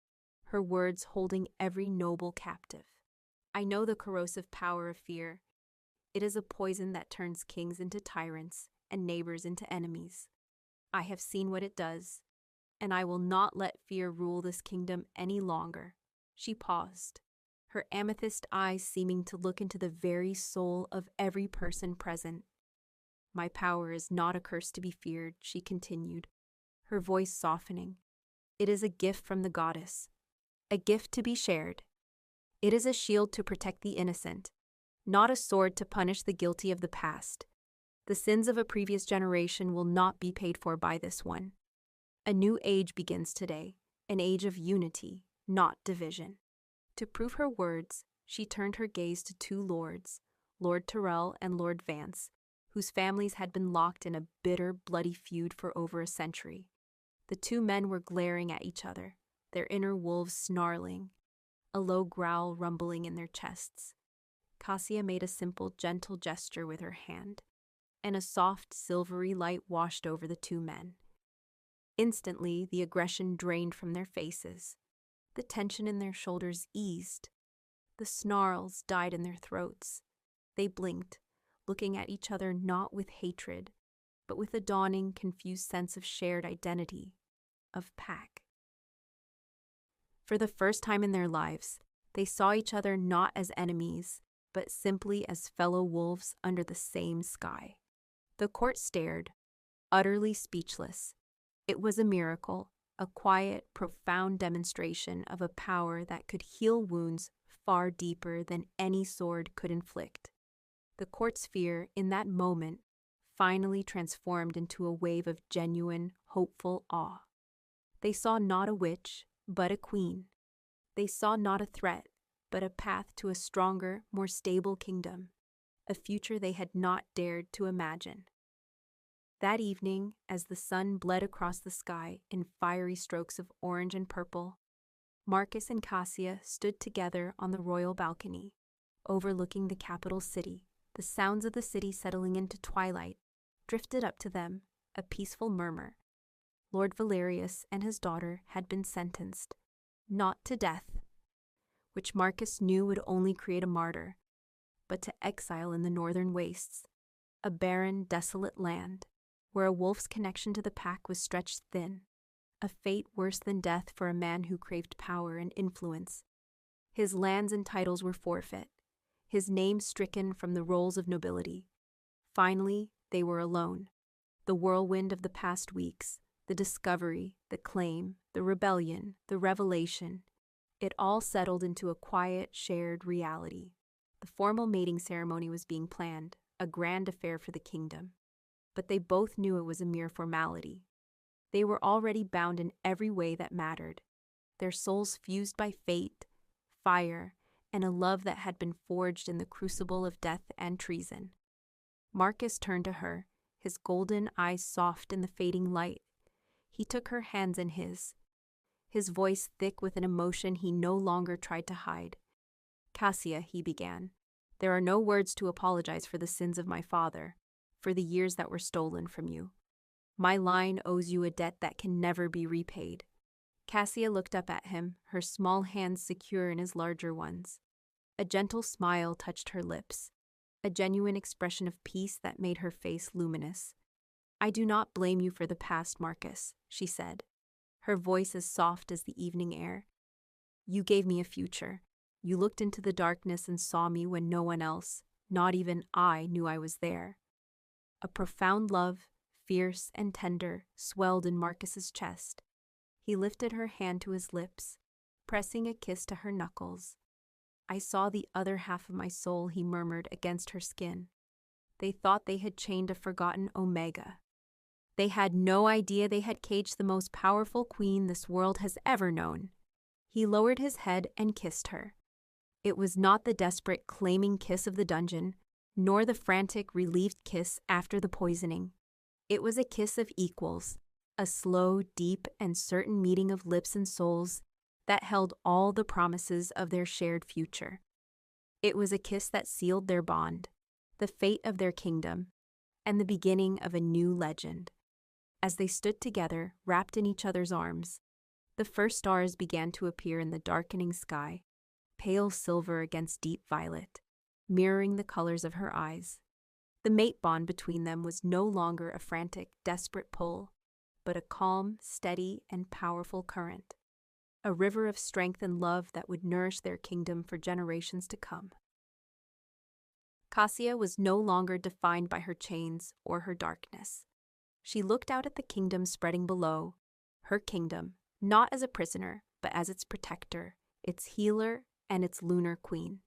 her words holding every noble captive. "I know the corrosive power of fear. It is a poison that turns kings into tyrants and neighbors into enemies. I have seen what it does, and I will not let fear rule this kingdom any longer." She paused, her amethyst eyes seeming to look into the very soul of every person present. "My power is not a curse to be feared," she continued, her voice softening. "It is a gift from the goddess, a gift to be shared. It is a shield to protect the innocent, not a sword to punish the guilty of the past. The sins of a previous generation will not be paid for by this one. A new age begins today, an age of unity, not division." To prove her words, she turned her gaze to two lords, Lord Tyrell and Lord Vance, whose families had been locked in a bitter, bloody feud for over a century. The two men were glaring at each other, their inner wolves snarling, a low growl rumbling in their chests. Cassia made a simple, gentle gesture with her hand, and a soft, silvery light washed over the two men. Instantly, the aggression drained from their faces. The tension in their shoulders eased. The snarls died in their throats. They blinked, looking at each other not with hatred, but with a dawning, confused sense of shared identity, of pack. For the first time in their lives, they saw each other not as enemies, but simply as fellow wolves under the same sky. The court stared, utterly speechless. It was a miracle, a quiet, profound demonstration of a power that could heal wounds far deeper than any sword could inflict. The court's fear, in that moment, finally transformed into a wave of genuine, hopeful awe. They saw not a witch, but a queen. They saw not a threat, but a path to a stronger, more stable kingdom, a future they had not dared to imagine. That evening, as the sun bled across the sky in fiery strokes of orange and purple, Marcus and Cassia stood together on the royal balcony, overlooking the capital city. The sounds of the city settling into twilight drifted up to them, a peaceful murmur. Lord Valerius and his daughter had been sentenced, not to death, which Marcus knew would only create a martyr, but to exile in the northern wastes, a barren, desolate land, where a wolf's connection to the pack was stretched thin, a fate worse than death for a man who craved power and influence. His lands and titles were forfeit, his name stricken from the rolls of nobility. Finally, they were alone. The whirlwind of the past weeks, the discovery, the claim, the rebellion, the revelation, it all settled into a quiet, shared reality. The formal mating ceremony was being planned, a grand affair for the kingdom. But they both knew it was a mere formality. They were already bound in every way that mattered, their souls fused by fate, fire, and a love that had been forged in the crucible of death and treason. Marcus turned to her, his golden eyes soft in the fading light. He took her hands in his voice thick with an emotion he no longer tried to hide. "Cassia," he began, "there are no words to apologize for the sins of my father, for the years that were stolen from you. My line owes you a debt that can never be repaid." Cassia looked up at him, her small hands secure in his larger ones. A gentle smile touched her lips, a genuine expression of peace that made her face luminous. "I do not blame you for the past, Marcus," she said, her voice as soft as the evening air. "You gave me a future. You looked into the darkness and saw me when no one else, not even I, knew I was there." A profound love, fierce and tender, swelled in Marcus's chest. He lifted her hand to his lips, pressing a kiss to her knuckles. "I saw the other half of my soul," he murmured against her skin. "They thought they had chained a forgotten Omega. They had no idea they had caged the most powerful queen this world has ever known." He lowered his head and kissed her. It was not the desperate, claiming kiss of the dungeon, nor the frantic, relieved kiss after the poisoning. It was a kiss of equals, a slow, deep, and certain meeting of lips and souls that held all the promises of their shared future. It was a kiss that sealed their bond, the fate of their kingdom, and the beginning of a new legend. As they stood together, wrapped in each other's arms, the first stars began to appear in the darkening sky, pale silver against deep violet, mirroring the colors of her eyes. The mate bond between them was no longer a frantic, desperate pull, but a calm, steady, and powerful current, a river of strength and love that would nourish their kingdom for generations to come. Cassia was no longer defined by her chains or her darkness. She looked out at the kingdom spreading below, her kingdom, not as a prisoner, but as its protector, its healer, and its lunar queen.